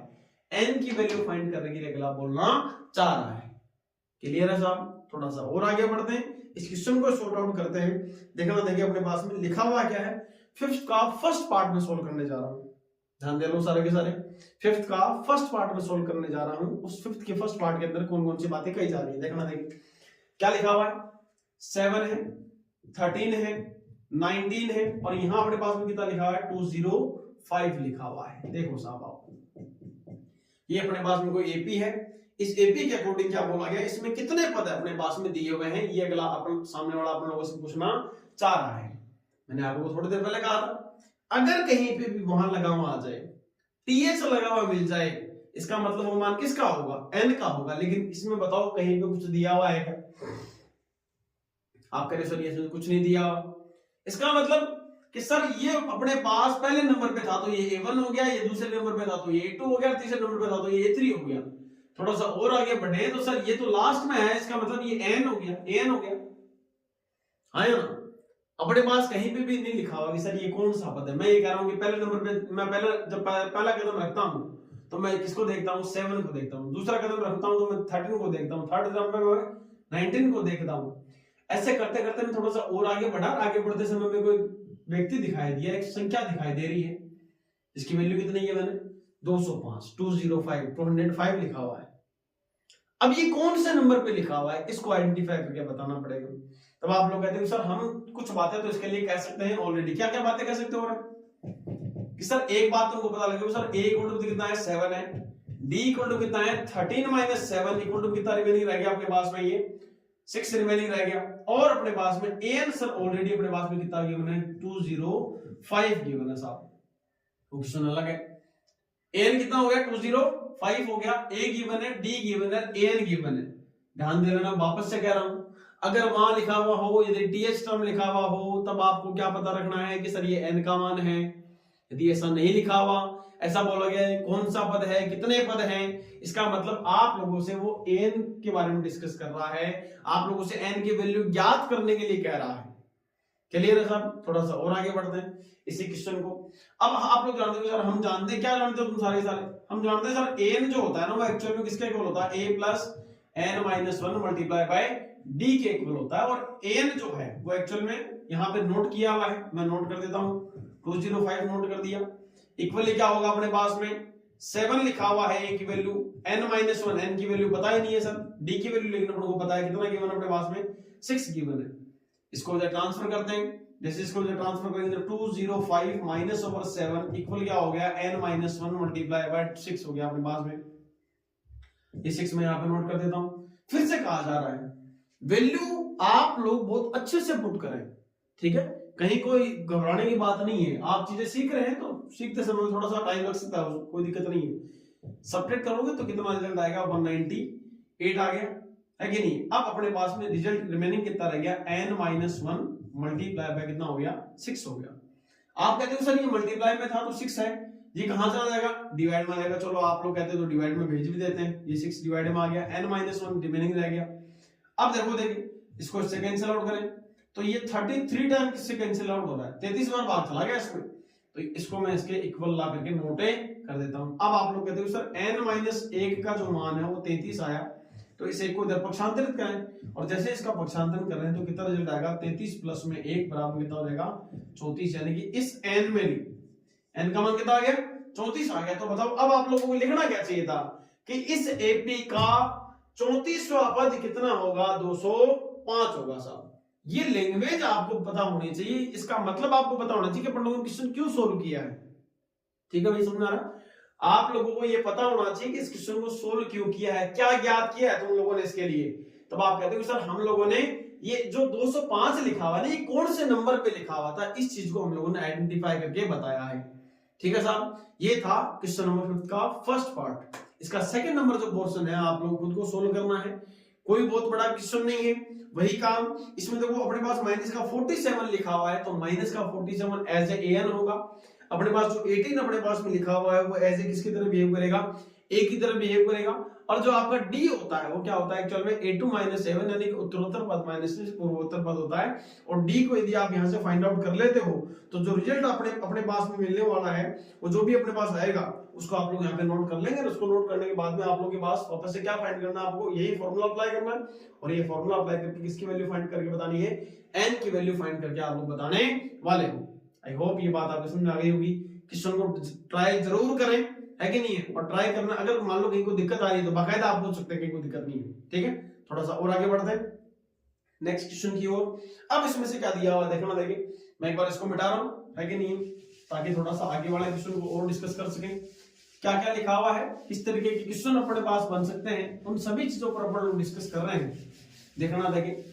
A: एन की वैल्यू फाइंड करने के लिए अगला बोलना चाह रहा है। क्लियर है साहब। थोड़ा सा और आगे बढ़ते हैं, इस क्वेश्चन को सॉर्ट आउट करते हैं। देखना, देखिए अपने पास में लिखा हुआ क्या है। 5th का फर्स्ट पार्ट में सोल्व करने जा रहा हूं, ध्यान दे लो सारे के सारे। 5th का फर्स्ट पार्ट में सोल्व करने जा रहा हूं। उस 5th के फर्स्ट पार्ट के अंदर कौन कौन सी बातें कही जा रही है, देखना। देखिए क्या लिखा हुआ है, 7 है, 13 है, 19 है, और यहां अपने पास में कितना लिखा हुआ है 205 लिखा हुआ है। देखो साहब आप, ये अपने पास में कोई एपी है, इस एपी के अकॉर्डिंग क्या बोला गया, इसमें कितने पद अपने पास में दिए हुए हैं, ये अगला अपन सामने वाला अपन लोगों से पूछना चाह रहा है। मैंने आपको थोड़ी देर पहले कहा था, अगर कहीं पे भी वहां लगा हुआ आ जाए, टीएच लगा हुआ मिल जाए, इसका मतलब वो मान किसका होगा, एन का होगा। लेकिन इसमें बताओ कहीं पे कुछ दिया हुआ है क्या, आप कह रहे सर ये कुछ नहीं दिया। इसका मतलब कि सर ये अपने पास पहले नंबर पे था तो ये A1 हो गया, ये दूसरे नंबर पे था तो ये A2 हो गया, तीसरे नंबर पे था तो ये A3 हो गया। थोड़ा सा और आगे बढ़े तो सर ये तो लास्ट में है, इसका मतलब ये एन हो गया, एन हो गया। हाँ या ना, अपने पास कहीं पे भी नहीं लिखा हुआ कि सर ये कौन सा पद है। मैं ये कह रहा हूँ कि पहले नंबर पे मैं जब पहला कदम रखता हूँ तो मैं किसको देखता हूँ, 7 को देखता हूँ। दूसरा कदम रखता हूँ तो मैं 13 को देखता हूँ। थर्ड कदम पे मैं 19 को देखता हूँ। ऐसे करते करते मैं थोड़ा सा और आगे बढ़ा, आगे बढ़ते समय में कोई व्यक्ति दिखाई दिया, एक संख्या दिखाई दे रही है, इसकी वैल्यू कितनी है, मैंने 205 205 लिखा हुआ है। अब ये कौन से नंबर पे लिखा हुआ है, इसको आइडेंटिफाई करके बताना पड़ेगा। तब आप लोग कहते हैं सर हम कुछ बातें तो इसके लिए कह सकते हैं ऑलरेडी। क्या क्या बातें कह सकते हो, कि सर एक बात तुमको पता लगे सर a इक्वल टू कितना है 7 है, d इक्वल टू कितना है 13 माइनस 7 इक्वल टू कितना रिमेनिंग रह गया आपके पास में, ये 6 रिमेनिंग रह गया। और अपने पास में an सर ऑलरेडी अपने पास में कितना गिवन है 205 गिवन है साहब, क्वेश्चन अलग है। an कितना हो गया 205 हो गया, a गिवन है, d गिवन है, an गिवन है। ध्यान दे लेना, वापस से कह रहा हूं, अगर वहां लिखा हुआ हो, यदि th टर्म लिखा हुआ हो, तब आपको क्या पता रखना है कि सर ये n का मान है। यदि ऐसा नहीं लिखा हुआ, ऐसा बोला गया है कौन सा पद है, कितने पद हैं, इसका मतलब आप लोगों से वो n के बारे में डिस्कस कर रहा है, आप लोगों से n की वैल्यू ज्ञात करने के लिए कह रहा है। क्लियर है साहब? थोड़ा सा और आगे बढ़ते हैं इसी क्वेश्चन को। अब आप लोग जानते हो सर, हम जानते हैं, क्या जानते हो तुम सारे हम जानते हैं सर n जो होता है ना वो एक्चुअल में किसके इक्वल होता है, a plus n minus 1 multiply by d के इक्वल होता है। और n जो है वो एक्चुअल में यहाँ पे नोट किया हुआ है, मैं नोट कर देता हूँ, 205 नोट कर दिया। इक्वली क्या होगा अपने पास में 7 लिखा हुआ है, a की वैल्यू n माइनस 1, n की वैल्यू पता ही नहीं है सर, d की वैल्यू लेकिन अपने को पता है कितना गिवन अपने पास में 6 गिवन है। इसको ट्रांसफर करते हैं, जैसे इसको ट्रांसफर करेंगे तो 205 माइनस ओवर 7 इक्वल क्या हो गया n माइनस 1 मल्टीप्लाई बाय 6 हो गया अपने पास में। ये 6 मैं यहाँ पे नोट कर देता हूं। फिर से कहा जा रहा है वैल्यू आप लोग बहुत अच्छे से पुट करें, ठीक है, कहीं कोई घबराने की बात नहीं है। आप चीजें सीख रहे हैं तो सीखते समय थोड़ा सा टाइम लग सकता है, कोई दिक्कत नहीं है। सब्ट्रैक्ट करोगे तो कितना रिजल्ट आएगा, 198 आ गया है कि नहीं। अब अपने पास में रिजल्ट रिमेनिंग कितना रह गया, n माइनस 1 मल्टीप्लाई बाय कितना हो गया 6 हो गया। आप कहते हो सर ये मल्टीप्लाई में था तो 6 है, ये कहां से आ जाएगा, डिवाइड में आ जाएगा। चलो आप लोग कहते हो तो डिवाइड में भेज भी देते हैं, ये 6 डिवाइड में आ गया, n माइनस 1 रिमेनिंग रह गया। अब देखो देखिए इसको इससे कैंसिल आउट करें तो ये 33 टाइम किससे कैंसिल आउट हो रहा है, 33 बार बाहर चला गया इसमें, तो इसको मैं इसके इक्वल ला करके नोटे कर देता हूं। अब आप लोग कहते हो सर n माइनस 1 का जो मान है वो 33 आया, तो इसे को इधर पक्षांतरित करें और जैसे इसका पक्षांतरण कर रहे हैं तो कितना रिजल्ट आएगा, 33 प्लस में 1 बराबर कितना हो जाएगा 34, यानी कि इस n में n का मान कितना आ गया 34 आ गया। तो बताओ अब आप लोगों को लिखना क्या चाहिए था कि इस AP का 34वां पद कितना होगा, 205 होगा साहब। ये लैंग्वेज आपको पता होनी चाहिए, इसका मतलब आपको पता होना चाहिए कि अपन लोगों ने क्वेश्चन क्यों सोल्व किया है। ठीक है भाई, समझ आ रहा? आप लोगों को ये पता होना चाहिए कि इस क्वेश्चन को सोल्व क्यों किया है, क्या ज्ञात किया है तुम लोगों ने इसके लिए। तब आप कहते हो सर हम लोगों ने ये जो 205 लिखा हुआ है ये कौन से नंबर पे लिखा हुआ था, इस चीज को हम लोगों ने आइडेंटिफाई करके बताया है। ठीक है साहब, ये था क्वेश्चन नंबर 5 का फर्स्ट पार्ट। इसका सेकंड नंबर जो पोर्शन है आप लोग खुद को सोल्व करना है, कोई बहुत बड़ा क्वेश्चन नहीं है, वही काम। इसमें देखो अपने पास माइनस का 47 लिखा हुआ है, तो माइनस का 47 एज ए an होगा। अपने पास जो 18 अपने पास में लिखा हुआ है वो एज ए किसकी तरह बिहेव करेगा, a की तरह बिहेव करेगा। और जो आपका d होता है वो क्या होता है एक्चुअल में a2 - 7 यानी कि उत्तरोत्तर पद माइनस पूर्वोत्तर पद होता है। और d को यदि आप यहां से फाइंड आउट कर लेते हो तो जो रिजल्ट अपने पास में मिलने वाला है वो जो भी अपने पास आएगा उसको आप लोग यहाँ पे नोट कर लेंगे। उसको नोट करने के बाद में आप लोगों के पास वापस से क्या फाइंड करना है, आपको यही फॉर्मूला अप्लाई करना है। और ये फॉर्मूला अप्लाई करके किसकी वैल्यू फाइंड करके बतानी है, n की वैल्यू फाइंड करके आप लोग बताने वाले हो। आई होप ये बात आपको समझ में आ गई होगी। क्वेश्चन को ट्राई जरूर करें, है कि नहीं है। और ट्राई करना, अगर मान लो कहीं को दिक्कत आ रही है तो बाकायदा आप पूछ सकते हैं, कहीं कोई दिक्कत नहीं है। ठीक है, थोड़ा सा और आगे बढ़ते हैं नेक्स्ट क्वेश्चन की ओर। अब इसमें से क्या दिया हुआ देखना, देखिए मैं एक बार इसको मिटा रहा हूं, है कि नहीं, ताकि थोड़ा सा आगे वाले क्वेश्चन को और डिस्कस कर सकें। क्या क्या लिखा हुआ है, किस तरीके के क्वेश्चन अपने पास बन सकते हैं, उन सभी चीजों पर अपन लोग डिस्कस कर रहे हैं। देखना, देखिए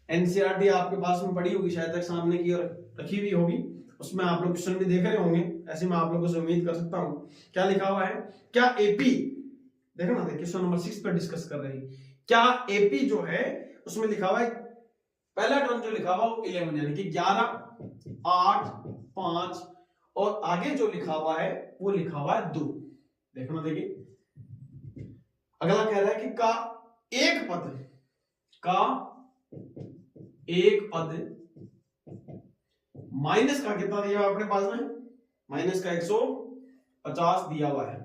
A: एनसीईआरटी आपके पास में पड़ी होगी शायद तक सामने की ओर रखी हुई होगी, उसमें आप लोग क्वेश्चन भी देख रहे होंगे, ऐसे मैं आप लोगों से उम्मीद कर सकता हूं। क्या लिखा हुआ है, क्या एपी, देखना देखिए क्वेश्चन नंबर 6 पर डिस्कस कर रहे हैं। क्या एपी जो है उसमें लिखा हुआ है, पहला टर्म जो लिखा हुआ वो 11 यानी कि 11, 8, 5 और आगे जो लिखा हुआ है वो लिखा हुआ है 2। देखना देखिए अगला कह रहा है कि का एक पद माइनस का कितना दिया हुआ अपने पास में, माइनस का 150 दिया हुआ है।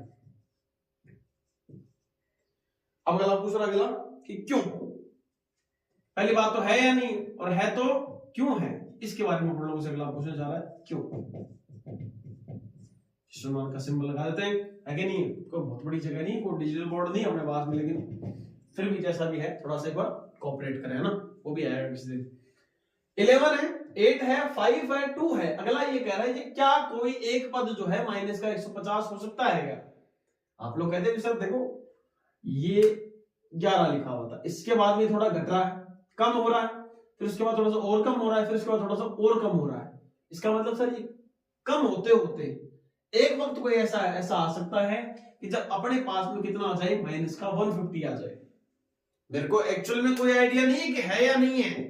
A: अब अगला पूछ रहा अगला कि क्यों, पहली बात तो है या नहीं, और है तो क्यों है, इसके बारे में हम लोगों से अगला पूछना चाह रहा है क्यों। का सिंबल लगा देते हैं, है कि नहीं, कोई बहुत बड़ी जगह नहीं, कोई डिजिटल बोर्ड नहीं अपने पास में, लेकिन फिर भी जैसा भी है थोड़ा सा एक बार कोऑपरेट करें, है ना, वो भी आएगा किसी दिन। 11 है 8 है, 5 है, 2 है। अगला ये कह रहा है कि क्या कोई एक पद जो है माइनस का 150 हो सकता है क्या? आप लोग कहते हैं सर देखो ये 11 लिखा हुआ था, इसके बाद में थोड़ा घट रहा है, कम हो रहा है, फिर उसके बाद थोड़ा सा और कम हो रहा है, फिर उसके बाद थोड़ा सा और कम हो रहा है। इसका मतलब सर ये कम होते होते एक वक्त कोई ऐसा आ सकता है कि जब अपने पास में कितना आ जाए, माइनस का 150 आ जाए। मेरे को एक्चुअल में कोई आइडिया नहीं है कि है या नहीं है,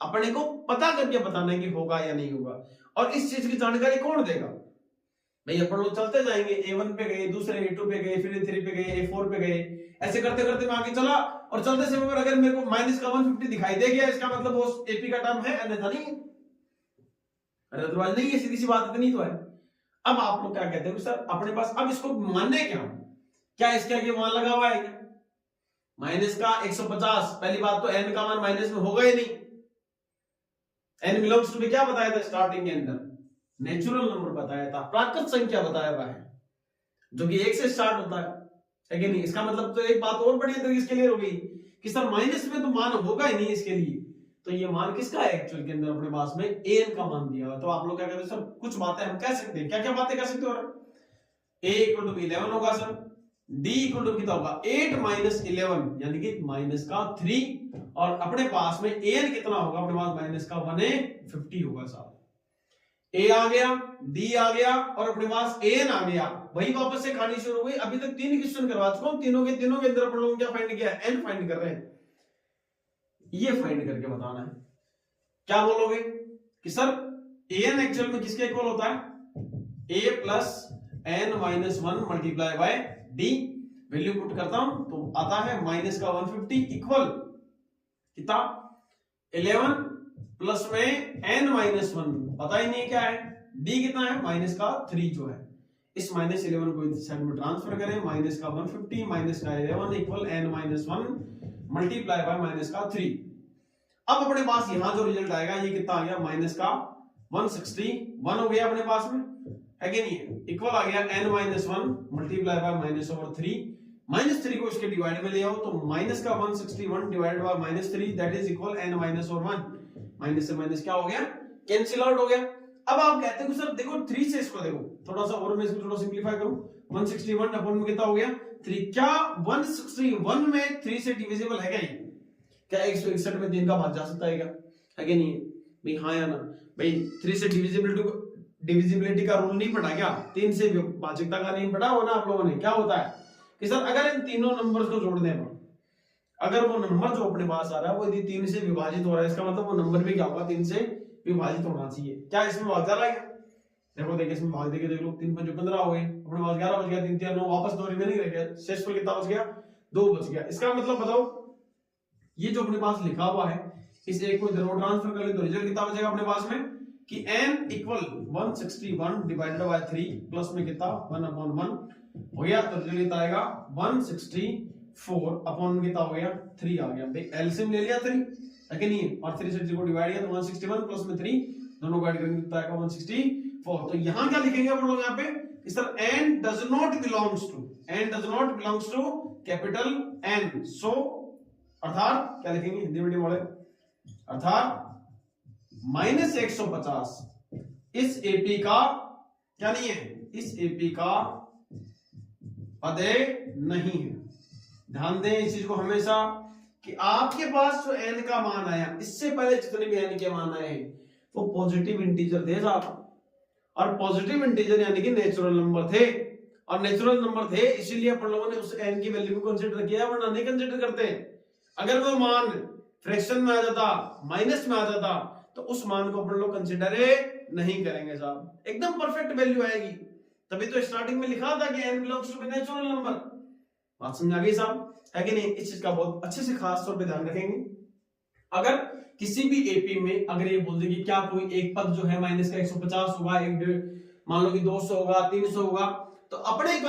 A: अपने को पता करके बताना है कि होगा या नहीं होगा। और इस चीज की जानकारी कौन देगा भाई? अपन लोग चलते जाएंगे, A1 पे गए, दूसरे A2 पे गए, फिर A3 पे गए, A4 पे गए, ऐसे करते करते मैं आगे चला और चलते समय पर अगर मेरे को माइनस का 150 दिखाई दे गया, इसका मतलब वो एपी का टर्म है, अन्यथा नहीं है, अदरवाइज नहीं है। सीधी सी बात इतनी तो है। अब आप लोग क्या कहते हैं सर अपने पास अब इसको मानने क्या इसके आगे मान लगा हुआ है क्या? माइनस का 150, पहली बात तो n का मान माइनस में होगा ही नहीं। n बिलोंग्स टू क्या बताया था स्टार्टिंग के अंदर? नेचुरल नंबर बताया था, प्राकृत संख्या बताया हुआ है जो कि 1 से स्टार्ट होता है कि नहीं? इसका मतलब तो एक बात और बढ़िया तरीके से क्लियर हो गई कि सर माइनस में तो मान होगा ही नहीं इसके लिए। तो ये मान किसका है एक्चुअल के अंदर? अपने पास में an का मान दिया हुआ। तो आप लोग क्या कहते हैं सर कुछ बातें हम कह सकते हैं, क्या क्या बातें कह सकते हो? a इक्वल टू 11 होगा सर, d इक्वल टू कितना होगा 8 माइनस 11 यानी कि माइनस का 3, और अपने पास में an कितना होगा? अपने पास माइनस का 150 होगा साहब। a आ गया, d आ गया और अपने पास an आ गया। वही वापस से खानी शुरू हुई। अभी तक 3 क्वेश्चन करवा चुका हूं, तीनों के अंदर अपन लोगों क्या फाइंड किया? n फाइंड कर रहे हैं। ये फाइंड करके बताना है। क्या बोलोगे कि सर an एक्चुअल में किसके इक्वल होता है? a plus n minus 1 multiply by d। Value put करता हूं तो आता है माइनस का 150 इक्वल कितना? 11 प्लस में n माइनस 1, पता ही नहीं क्या है, d कितना है? माइनस का 3 जो है। इस माइनस 11 को इस साइड में ट्रांसफर करें, माइनस का 150 माइनस का 11 equal n minus 1 multiply bye minus का 3। अब अपने पास यहां जो रिजल्ट आएगा ये कितना आ गया? माइनस का 161 हो गया अपने पास में, है कि नहीं? इक्वल आ गया n minus 1 multiply bye minus over 3। Minus 3 को इसके डिवाइड में ले आओ तो माइनस का 161 divided by minus 3 that is equal n minus और 1। माइनस से माइनस क्या हो गया? कैंसिल आउट हो गया। अब आप कहते हो सर देखो 3 से इसको देखो थोड़ा सा और मैं इसको थोड़ा सिंपलीफाई करूं, 161 अपन में कितना हो गया? 3। क्या 161 में 3 से डिविजिबल है क्या? ये क्या 161 में 3 का भाग जा सकता है क्या? है कि नहीं भाई? हाँ या ना भाई? 3 से डिविजिबिलिटी का रूल नहीं पढ़ा क्या? 3 से विभाज्यता का नहीं पढ़ा हो ना आप लोगों ने? क्या होता है कि सर अगर इन तीनों नंबर्स को जोड़ने पर अगर वो नंबर जो अपने पास आ रहा है वो यदि 3 से विभाजित हो रहा है, इसका मतलब वो नंबर भी क्या होगा? 3 से विभाजित होना चाहिए। क्या इसमें भाग जा रहा है? देखो देखिए इसमें भाग देके देख लो, 3 5 15 हो गए, अपने पास 11 बच गया, 3 3 9 वापस 2 रिमेनिंग रह गया, शेष पर कितना बच गया? 2 बच गया। इसका मतलब बताओ ये जो अपने पास लिखा हुआ है इस एक को इधर ट्रांसफर कर ले तो रिजल्ट कितना बचेगा अपने पास में कि n equal 161 divided by 3 plus में कितना 1/1 हो गया, तो रिजल्ट आएगा 164 अपॉन कितना हो गया 3 आ गया। भाई एलसीएम ले लिया 3 है कि नहीं, और 3 से को डिवाइड किया तो 161 प्लस में 3 दोनों को ऐड करेंगे कितना आएगा 164। तो यहां क्या लिखेंगे हम लोग? यहां पे sir n does not belongs to capital N, so अर्थात क्या लिखेंगे हिंदी मीडियम वाले? अर्थात माइनस 150 इस एपी का क्या नहीं है? इस एपी का पदे नहीं है। ध्यान दें इस चीज को हमेशा कि आपके पास जो n का मान आया इससे पहले जितने भी n के मान आए वो पॉजिटिव इंटीजर थे साहब, और पॉजिटिव इंटीजर यानी कि नेचुरल नंबर थे, और नेचुरल नंबर थे इसीलिए अपन लोगों ने उस n की वैल्यू को कंसीडर किया, वरना नहीं कंसीडर करते। अगर वो मान फ्रैक्शन में आ जाता, माइनस में आ जाता, तो उस मान को अपन लोग कंसीडर नहीं करेंगे साहब। एकदम परफेक्ट वैल्यू आएगी। तभी तो स्टार्टिंग में लिखा था कि n belongs to natural number. बात समझ आ गई साहब, है कि नहीं? इस चीज का बहुत अच्छे से खास तौर पे ध्यान रखेंगे। अगर किसी भी एपी में अगर ये बोल दे कि क्या कोई एक पद जो है माइनस का 150 होगा, एक मान लो कि 200 होगा, 300 होगा, तो अपने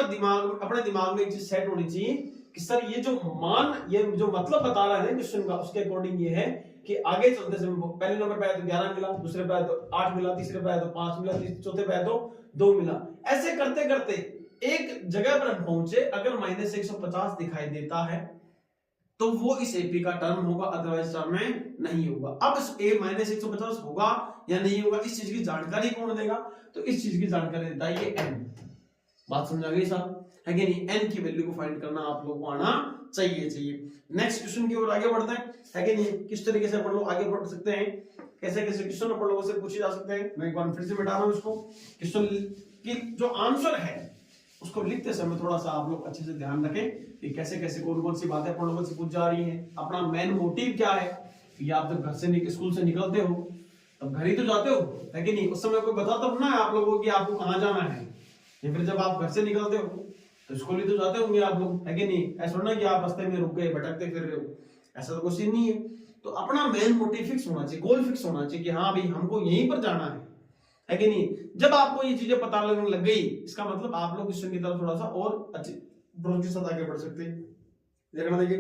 A: दिमाग में एक चीज सेट होनी चाहिए कि सर ये जो मान, ये जो मतलब बता रहा है क्वेश्चन का, उसके अकॉर्डिंग ये है कि आगे चलते समय पहले नंबर पे आया तो 11 मिला, दूसरे पे आया तो 8 मिला, तीसरे पे आया तो 5 मिला, चौथे पे आया तो 2 मिला। ऐसे करते करते एक जगह पर हम पहुंचे, अगर माइनस 150 दिखाई देता है तो वो इस एपी का टर्म होगा, अदरवाइज टर्म में नहीं होगा। अब इस a माइनस 150 होगा या नहीं होगा, इस चीज की जानकारी कौन देगा? तो इस चीज की जानकारी देता है ये n। बात समझ आ गई साहब, है कि नहीं? n की वैल्यू को फाइंड करना आप लोगों को आना चाहिए। नेक्स्ट क्वेश्चन की ओर आगे बढ़ते हैं, है कि नहीं? किस तरीके से अपन लोग आगे बढ़ सकते हैं, कैसे कैसे क्वेश्चन अपन लोगों से पूछे जा सकते हैं। मैं एक बार फिर से मिटा रहा हूं इसको। क्वेश्चन की जो आंसर है उसको लिखते समय थोड़ा सा आप लोग अच्छे से ध्यान रखें कि कैसे कैसे कौन कौन सी बातें अपन लोगों से पूछ जा रही हैं, अपना मेन मोटिव क्या है। कि आप जब घर से स्कूल से निकलते हो तब घर ही तो जाते हो, है कि नहीं? उस समय कोई बताता तो ना है आप लोगों को कि आपको कहाँ जाना है, या फिर जब आप घर से निकलते हो तो स्कूल ही तो जाते होंगे आप लोग, है कि नहीं? ऐसा ना कि आप रास्ते में रुक गए भटकते फिर रहे हो, ऐसा तो कुछ नहीं है। तो अपना मेन मोटिव फिक्स होना चाहिए, गोल फिक्स होना चाहिए कि हाँ भाई हमको यहीं पर जाना है कि नहीं? जब आपको ये चीजें पता लगने लग गई, इसका मतलब आप लोग क्वेश्चन की तरफ थोड़ा सा और अच्छे ब्रोच के साथ आगे बढ़ सकते हैं। देखना, देखिए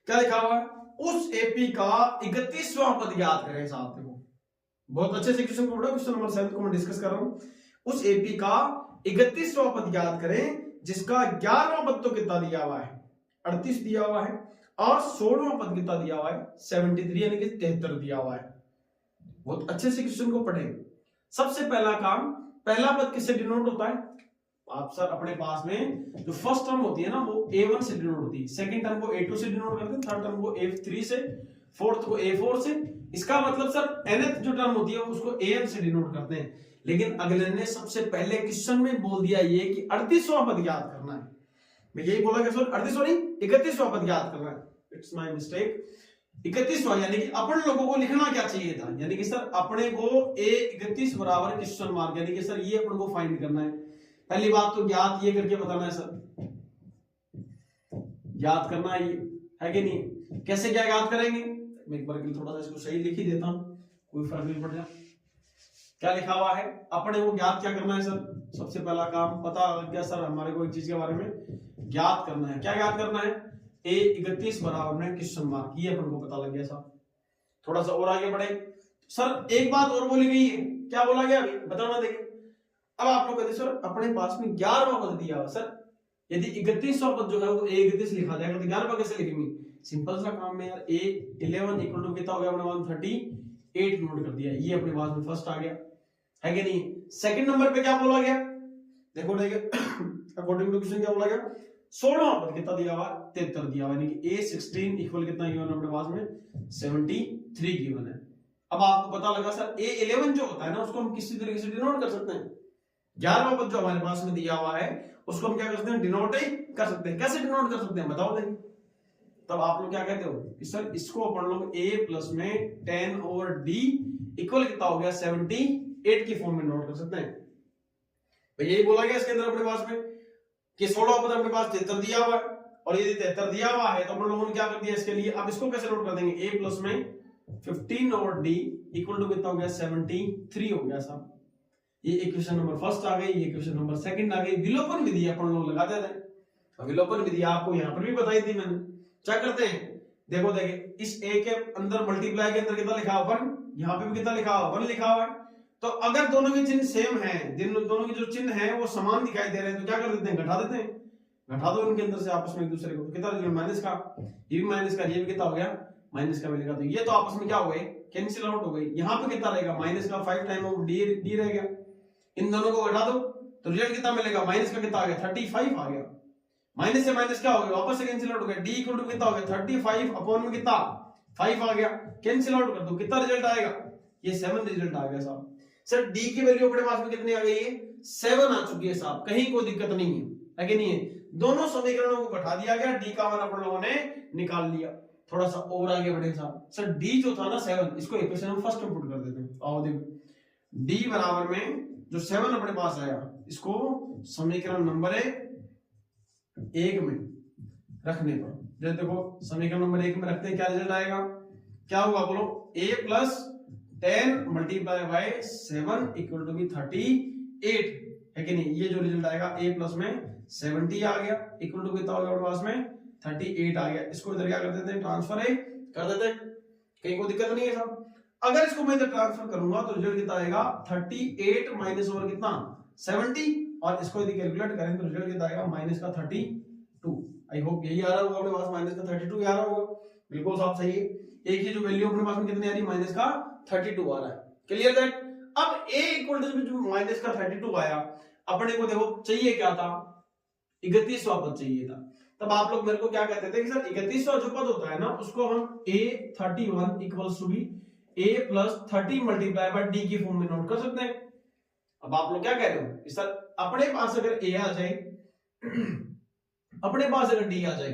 A: क्या लिखा हुआ है, उस एपी का 31वां पद याद करें। साहब देखो बहुत अच्छे से क्वेश्चन को पढ़ो, क्वेश्चन नंबर 7 को मैं डिस्कस कर रहा हूं। उस एपी का 31वां पद याद करें जिसका 11वां पद तो कितना दिया हुआ है, 38 दिया हुआ है, और 16वां पद कितना दिया हुआ है, 73 यानी कि 73 दिया हुआ है। बहुत अच्छे से क्वेश्चन को पढ़ें। सबसे पहला काम, पहला पद किससे डिनोट होता है? आप सर अपने पास में जो फर्स्ट टर्म होती है ना वो A1 से डिनोट होती है, सेकंड टर्म को A2 से डिनोट करते हैं, थर्ड टर्म को A3 से, फोर्थ को A4 से। इसका मतलब सर nth जो टर्म होती है उसको AN से डिनोट करते हैं। लेकिन अगले ने सबसे पहले क्वेश्चन में बोल दिया ये कि 38वां पद याद करना है। मैं यही बोला कि सर 38वां नहीं 31वां पद याद करना है। It's my mistake. 31वां यानी कि अपन लोगों को लिखना क्या चाहिए था, यानी कि सर अपने को A31 बराबर क्वेश्चन मार्क, यानी कि सर ये अपन को फाइंड करना है। पहली बात तो ज्ञात ये करके बताना है सर, याद करना है कि नहीं? कैसे क्या याद करेंगे? मैं एक बार थोड़ा सा इसको सही लिख ही देता हूं, कोई फर्क नहीं पड़ जाए। क्या लिखा हुआ है, अपने को ज्ञात क्या करना है सर? सबसे पहला काम पता लग गया सर हमारे को एक चीज के बारे में ज्ञात करना है। क्या ज्ञात करना है? A31 बराबर में क्वेश्चन मार्क, ये अपन को पता लग गया सर। थोड़ा सा और आगे बढ़े सर, एक बात और बोली गई है। क्या बोला गया अभी बताना, देखिए। अब आप लोग कहते सर अपने पास में 11वां पद दिया हुआ, सर यदि 31वां पद जो है वो A31 लिखा जाएगा तो 11वां कैसे लिखेंगे? सिंपल सा काम है यार, A11 इक्वल टू कितना हो गया अपने पास 38 नोट कर दिया, ये अपने पास में फर्स्ट आ गया, है कि नहीं? सेकंड नंबर पे क्या बोला गया? देखो अकॉर्डिंग टू क्वेश्चन क्या बोला गया? 16वां पद कितना दिया हुआ? 73 दिया हुआ, यानी कि A16 इक्वल कितना गिवन अपने पास में 73 गिवन है। अब आपको पता लगा सर A11 जो होता है ना उसको हम किसी तरीके से डिनोट कर सकते हैं। 11वां पद जो हमारे पास में दिया हुआ है उसको हम क्या कर सकते हैं? डिनोट कर सकते हैं। कैसे डिनोट कर सकते हैं बताओ देखिए। तब आप लोग क्या कहते हो कि सर इसको अपन लोग A प्लस में 10 और D इक्वल कितना हो गया 78 की फॉर्म में नोट कर सकते हैं। तो यही बोला गया इसके अंदर अपने पास में कि 16 पद अपने पास 73 दिया हुआ है, और यदि 73 दिया हुआ है तो अपन लोगों ने क्या कर दिया इसके लिए? अब इसको कैसे नोट कर देंगे? A प्लस में 15 और D इक्वल टू कितना हो गया 73 हो गया साहब। ये इक्वेशन नंबर फर्स्ट आ गई, ये इक्वेशन नंबर सेकंड आ गई। विलोपन विधि अपन लोग लगाते थे, विलोपन विधि आपको यहाँ पर भी बताई थी मैंने। क्या करते हैं देखो, देखिए इस A के अंदर मल्टीप्लाई के अंदर कितना लिखा हुआ 1, यहाँ पे भी कितना लिखा हुआ 1 लिखा हुआ है। तो अगर दोनों के चिन्ह सेम हैं, दोनों के जो चिन्ह हैं वो समान दिखाई दे रहे हैं, तो क्या कर देते हैं? घटा देते हैं। घटा दो इनके अंदर से आपस में एक दूसरे को, कितना माइनस का, ये भी माइनस का, ये भी कितना हो गया माइनस का मिलेगा। तो ये तो आपस में क्या हो गए? कैंसिल आउट हो गई। यहाँ पे कितना रहेगा? माइनस का 5 टाइम ऑफ डी रह गया। इन दोनों को घटा दो तो रिजल्ट कितना मिलेगा? माइनस का कितना आ गया? 35 आ गया। माइनस से माइनस क्या हो गया? वापस से कैंसिल आउट हो गया। डी इक्वल टू कितना हो गया? 35 अपॉन में कितना 5 आ गया। कैंसिल आउट कर दो, कितना रिजल्ट आएगा? ये 7 रिजल्ट आ गया साहब। सर डी की वैल्यू अपने पास में कितनी आ गई है? 7 आ चुकी है साहब, कहीं कोई दिक्कत नहीं है कि नहीं है? दोनों समीकरणों को घटा दिया गया, डी का मान अपन लोगों ने निकाल लिया। थोड़ा सा और आगे बढ़े साहब। सर डी जो था ना 7, इसको इक्वेशन में फर्स्ट पुट कर देते हैं। आओ देखो, डी बराबर में जो 7 अपने पास आया इसको समीकरण नंबर 1 में रखने पर, जैसे देखो समीकरण नंबर 1 में रखते हैं, क्या रिजल्ट आएगा? क्या हुआ बोलो? A plus 10 multiply by 7 equal to 38, है कि नहीं? ये जो रिजल्ट आएगा A प्लस में 70 आ गया, इक्वल टू कितना हो गया अपने पास में 38 आ गया। इसको इधर क्या कर देते हैं? ट्रांसफर कर देते हैं, कहीं कोई दिक्कत नहीं है साहब। अगर इसको मैं इधर ट्रांसफर करूंगा तो रिजल्ट कितना आएगा? 38 माइनस ओवर कितना 70, और इसको यदि कैलकुलेट करें तो रिजल्ट कितना आएगा? माइनस का 32। आई होप यही आ रहा होगा अपने पास, माइनस का 32 आ रहा होगा, बिल्कुल साफ सही है। एक ही जो वैल्यू अपने पास में कितनी आ रही है, माइनस का 32 आ रहा है, क्लियर दैट। अब a इक्वल टू जो माइनस का 32 आया, अपने को देखो चाहिए क्या था, 31वां पद चाहिए था। तब आप लोग मेरे को क्या कहते थे कि सर 31वां जो पद होता है ना, उसको हम a31 equals to b a plus 30 multiply by d की फॉर्म में नोट कर सकते हैं। अब आप लोग क्या कह रहे हो कि सर अपने पास अगर a आ जाए अपने पास अगर d आ जाए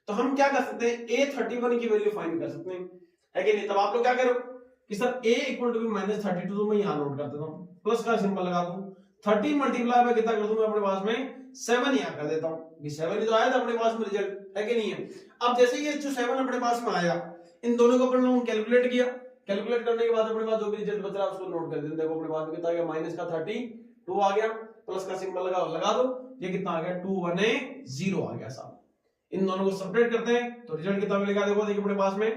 A: तो हम क्या कर सकते हैं, a31 की वैल्यू फाइंड कर सकते हैं, है कि नहीं। तब आप लोग क्या करो कि sir a equal to minus 32, तो मैं यहां नोट कर देता हूं, प्लस का सिंबल लगा दूं, 30 मल्टीप्लाई बाय कितना कर दूं मैं अपने पास में 7 यहां कर देता हूं, भी 7 ही तो आया था अपने पास में रिजल्ट, है कि नहीं है। अब जैसे ये जो 7 अपने पास में आया, इन दोनों को अपन लोगों ने कैलकुलेट किया, कैलकुलेट करने के बाद अपने पास जो भी रिजल्ट बच रहा है उसको नोट कर देते। देखो अपने पास में कितना आ गया, माइनस का 32 आ गया, प्लस का सिंबल लगा दो, ये कितना आ गया 2 1 0 आ गया साहब। इन दोनों को सेपरेट करते हैं तो रिजल्ट कितना मिलेगा, देखो देखिए अपने पास में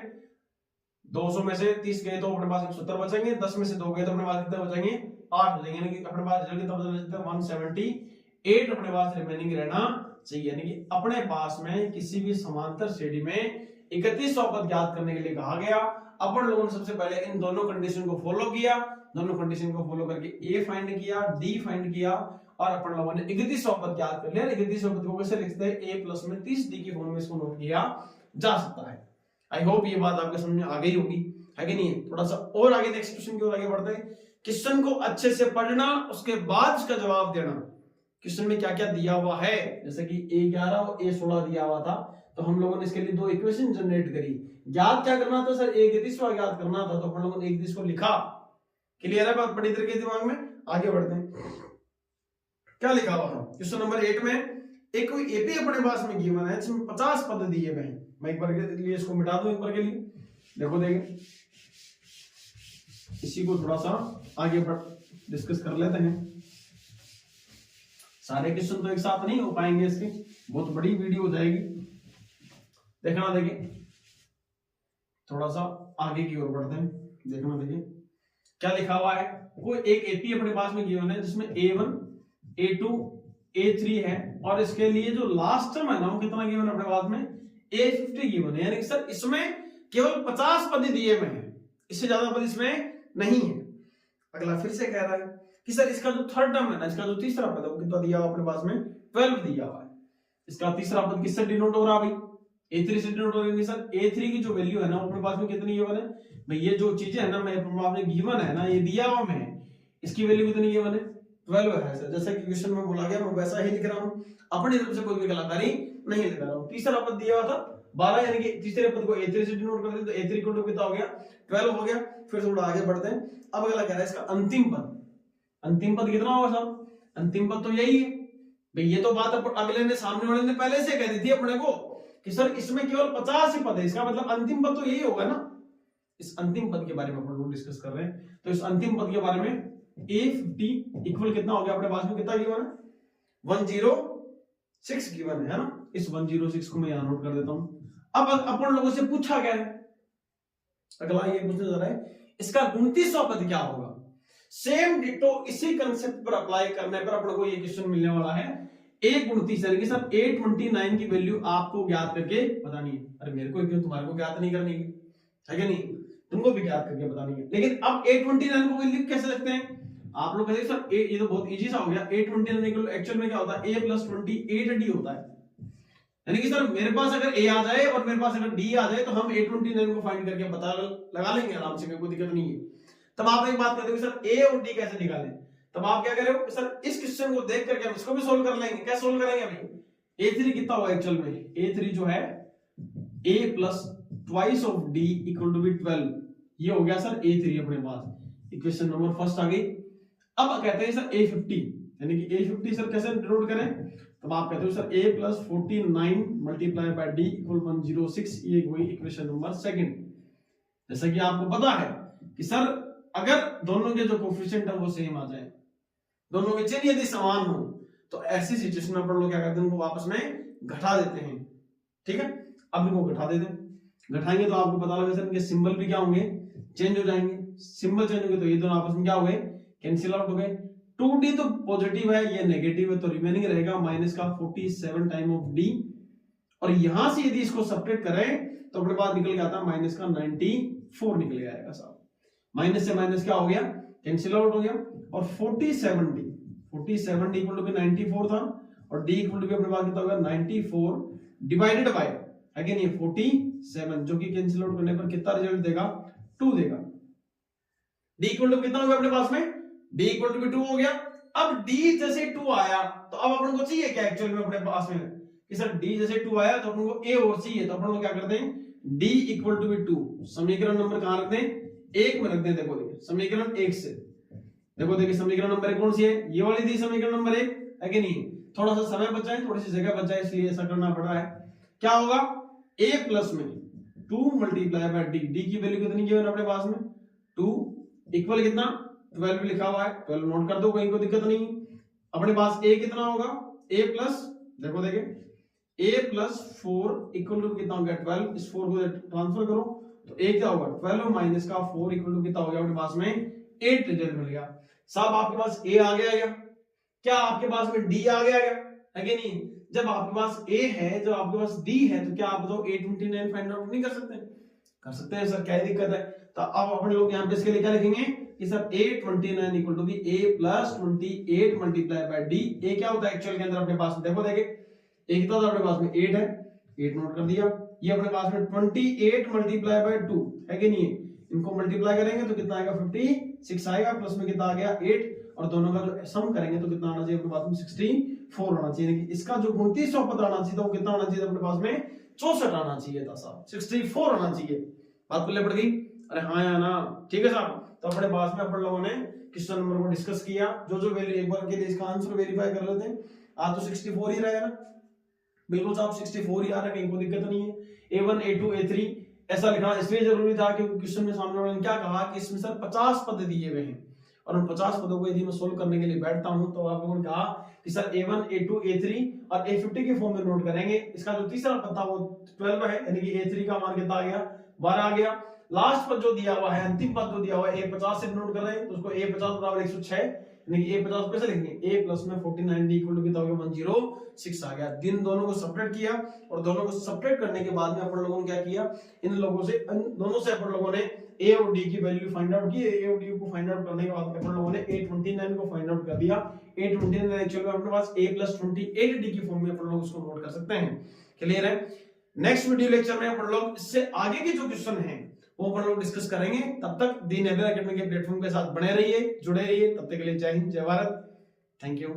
A: 200 में से 30 गए तो अपने पास 170 बचेंगे, 10 में से 2 गए तो अपने पास कितने बचेंगे, 8 बचेंगे, यानी कि अपने पास रिजल्ट कितना बचेगा 178 अपने पास रिमेनिंग रहना चाहिए। यानी कि अपने पास में किसी भी समांतर श्रेणी में 31वां पद ज्ञात करने के लिए कहा गया। अपन लोगों ने सबसे पहले इन दोनों कंडीशन को फॉलो किया, दोनों कंडीशन को फॉलो करके a फाइंड किया, d फाइंड किया, और अपन लोगों ने 31वां पद ज्ञात कर लिया। 31वां पद को कैसे लिखते हैं, a प्लस में 30d की फॉर्म में इसको नोट किया जा सकता है। आई होप ये बात आपके समझ में आ गई होगी, है कि नहीं। थोड़ा सा और आगे नेक्स्ट क्वेश्चन की ओर आगे बढ़ते हैं। क्वेश्चन को अच्छे से पढ़ना, उसके बाद उसका जवाब देना। क्वेश्चन में क्या क्या दिया हुआ है, जैसे कि a11 और a16 दिया हुआ था, तो हम लोगों ने इसके लिए दो इक्वेशन जनरेट करी। ज्ञात क्या करना था सर, 31वां ज्ञात करना था, तो हम लोगों ने 31 को लिखा। क्लियर है बात, बड़ी तरीके दिमाग में। आगे बढ़ते हैं, क्या लिखा हुआ है क्वेश्चन नंबर 8 में, एक कोई एपी अपने पास में गिवन है जिसमें 50 पद दिए गए हैं। मैं एक बार के लिए इसको मिटा दूं, एक बार के लिए देखो, देखें इसी को थोड़ा सा आगे डिस्कस कर लेते हैं। सारे क्वेश्चन तो एक साथ नहीं हो पाएंगे, इसकी बहुत बड़ी वीडियो हो जाएगी, देखना। देखिए थोड़ा सा आगे की ओर बढ़ते हैं, देखना। देखिए क्या लिखा हुआ है, कोई एक एपी अपने पास में गिवन है जिसमें A1 A2 A3 है, और इसके लिए जो लास्ट टर्म है ना वो कितना गिवन है अपने पास में, A50 गिवन है। यानी कि सर इसमें केवल 50 पद दिए हुए हैं, इससे ज्यादा पद इसमें नहीं है। अगला फिर से कह रहा है कि सर इसका जो थर्ड टर्म है ना, इसका जो तीसरा पद है वो कितना दिया हुआ अपने पास में, 12 दिया हुआ है। इसका तीसरा पद किससे डिनोट हो रहा है भाई, A3 से डिनोट हो रही है। सर A3 की जो वैल्यू है ना अपने पास में कितनी गिवन है भाई, ये जो चीजें है ना मैं अपने पास में गिवन है ना, ये दिया हुआ में इसकी वैल्यू कितनी गिवन है, 12 है सर। जैसा कि क्वेश्चन में बोला गया मैं वैसा ही लिख रहा हूं, अपनी तरफ से कोई भी कलाकारी नहीं लिख रहा हूं। तीसरा पद दिया हुआ था 12, यानी कि तीसरे पद को A3 से डिनोट कर दें तो A3 को कितना हो गया, 12 हो गया। फिर थोड़ा आगे बढ़ते हैं, अब अगला कह रहा है इसका अंतिम पद। अंतिम पद कितना होगा साहब, अंतिम पद तो यही है भाई। ये तो बात अगले ने, सामने वाले ने पहले से कह दी थी अपने को कि सर इसमें केवल 50 ही पद है, इसका मतलब अंतिम पद तो यही होगा ना। इस अंतिम पद के बारे में अपन लोग डिस्कस कर रहे हैं, तो इस अंतिम पद के बारे में A50 इक्वल कितना हो गया अपने पास में, कितना गिवन है, 106 गिवन है ना। इस 106 को मैं यहां नोट कर देता हूं। अब अपन लोगों से पूछा गया है, अगला ये पूछा जा रहा है इसका 29वां पद क्या होगा। सेम डिटो इसी कंसेप्ट पर अप्लाई करने पर अपने को ये क्वेश्चन मिलने वाला है। 129 यानी कि सर 829 की वैल्यू आपको ज्ञात करके बतानी है। अरे मेरे को क्यों, तुम्हारे को ज्ञात नहीं करनी है कि नहीं, तुमको भी ज्ञात करके बतानी है। लेकिन अब 829 को वैल्यू कैसे लिखते हैं आप लोग, कहते हैं सर ये तो बहुत इजी सा हो गया। 829 एक्चुअल में क्या होता है, a प्लस 20 8d होता है। यानी कि सर मेरे पास अगर a आ जाए और मेरे पास अगर d आ जाए तो हम 829 को फाइंड करके पता लगा लेंगे आराम से, कोई दिक्कत नहीं है। तब आप एक बात करते हो सर a और d कैसे निकालें, तब आप क्या करें सर इस क्वेश्चन को देख करके हम इसको भी सोल्व कर लेंगे। क्या सोल्व करेंगे भाई, a3 कितना होगा एक्चुअल में, a3 जो है a plus twice of d equal to 12, ये हो गया सर A3 अपने पास। इक्वेशन नंबर फर्स्ट आ गई। अब कहते हैं सर A50, यानी कि A50 सर कैसे डिनोट करें, तब आप कहते हो sir A plus 49 multiply by D equal 106, ये हुई इक्वेशन नंबर सेकंड। जैसा कि आपको पता है कि सर अगर दोनों के जो कोफिशिएंट है वो सेम आ जाए, दोनों के चिन्ह यदि समान हो, तो ऐसी सिचुएशन में अपन लोग क्या करते हैं, उनको आपस में घटा देते हैं। ठीक है, अब इनको घटा देते हैं। घटाएंगे तो आपको पता लगा सर इनके सिंबल भी क्या होंगे, चेंज हो जाएंगे। सिंबल चेंज हो गए तो ये दोनों आपस में क्या हो गए, कैंसिल आउट हो गए। 2d तो पॉजिटिव है, ये नेगेटिव है, तो रिमेनिंग रहेगा माइनस का 47 टाइम ऑफ d, और यहां से यदि इसको सब्ट्रैक्ट करें तो अपने पास निकल के आता है माइनस का 94 निकल के आएगा साहब। माइनस से माइनस क्या हो गया, कैंसिल आउट हो गया। और 47d इक्वल टू 94 था और d इक्वल टू अपने पास कितना होगा 94 डिवाइडेड बाय अगेन ये 47 जो कि कैंसिल आउट करने पर कितना रिजल्ट देगा 2 देगा। d इक्वल टू कितना हो गया अपने पास में, d इक्वल टू भी 2 हो गया। अब d जैसे 2 आया तो अब अपन को चाहिए क्या एक्चुअल में अपने पास में कि सर d जैसे 2 आया तो अपन को a और चाहिए, तो अपन लोग क्या करते हैं d इक्वल टू भी 2 समीकरण नंबर कहां रखते हैं 1 में रखते हैं। देखो देखिए समीकरण 1 से देखो देखिए समीकरण नंबर 1 कौन सी है, ये वाली थी समीकरण नंबर 1 है कि नहीं। थोड़ा सा समय बचा है, थोड़ी सी जगह बचा है, इसलिए ऐसा करना पड़ रहा है। क्या होगा a प्लस में 2 मल्टीप्लाई बाय d, d की वैल्यू कितनी गिवन अपने पास में 2 इक्वल कितना 12 लिखा हुआ है, 12 नोट कर दो, कहीं कोई दिक्कत नहीं। अपने पास a कितना होगा a प्लस देखो देखिए a प्लस 4 इक्वल टू कितना हो गया 12, इस 4 को ट्रांसफर करो तो a क्या होगा 12 माइनस का 4 इक्वल टू कितना हो गया अपने पास में 8 रिजल्ट मिल गया साहब। आपके पास a आ गया क्या आपके पास में d आ गया है कि नहीं। जब आपके पास a है जब आपके पास d है तो क्या आप बताओ 829 फाइंड आउट नहीं कर सकते, कर सकते हैं सर, क्या दिक्कत है। तो अब अपन लोग यहाँ पे इसके लिए क्या लिखेंगे कि sir 829 equal to a plus 28 multiply by d। a क्या होता है एक्चुअल के अंदर अपने पास में देखो देखिए a कितना था अपने पास में 8 है, 8 नोट कर दिया। ये अपने पास में 28 मल्टीप्लाई बाय 2 है कि नहीं है, इनको मल्टीप्लाई करेंगे तो कितना आएगा 56 आएगा, प्लस में कितना आ गया 8 और दोनों का जो सम करेंगे तो कितना आना चाहिए अपने पास में 64 आना चाहिए। कि इसका जो 2900 पद आना चाहिए था वो कितना आना चाहिए अपने पास में 64 आना चाहिए था साहब, 64 आना चाहिए। बात पल्ले पड़ गई, अरे हाँ या ना, ठीक है साहब। तो अपने पास में अपन लोगों ने क्वेश्चन नंबर को डिस्कस किया, जो जो वैल्यू एक बार के लिए इसका आंसर वेरीफाई कर लेते हैं। आज तो 64 ही रहेगा ना, बिल्कुल साहब 64 ही आ रहा है, कहीं कोई दिक्कत नहीं है। A1 A2 A3 ऐसा लिखना इसलिए जरूरी था क्योंकि क्वेश्चन में सामने वाले ने क्या कहा कि इसमें सर 50 पद दिए हुए हैं और उन 50 पदों को यदि मैं सोल्व करने के लिए बैठता हूं तो आप लोगों ने कहा कि सर A1 A2 A3 और A50 के फॉर्म में नोट करेंगे। इसका जो तीसरा पद था वो 12 है, यानी कि A3 का मान कितना आ गया 12 आ गया। लास्ट पद जो दिया हुआ है, अंतिम पद जो दिया हुआ है A50 से नोट कर रहे हैं तो उसको A50 बराबर 106 यानी कि A50 कैसे लिखेंगे a प्लस में 49 d इक्वल टू कितना हो गया 106 आ गया। दिन दोनों को सब्ट्रैक्ट किया और दोनों को सब्ट्रैक्ट करने के बाद में अपन लोगों ने क्या किया, इन लोगों से दोनों से अपन लोगों ने a और d की वैल्यू फाइंड आउट की। a और d को फाइंड आउट करने के बाद अपन लोगों ने a29 को फाइंड आउट कर दिया। a29 एक्चुअल में अपने पास a प्लस 28d की फॉर्म में अपन लोग उसको नोट कर सकते हैं। क्लियर है। नेक्स्ट वीडियो लेक्चर में अपन लोग इससे आगे के जो क्वेश्चन हैं वो अपन लोग डिस्कस करेंगे। तब तक दी नेबर एकेडमी के प्लेटफॉर्म के साथ बने रहिए, जुड़े रहिए। तब तक के लिए जय हिंद, जय भारत, थैंक यू।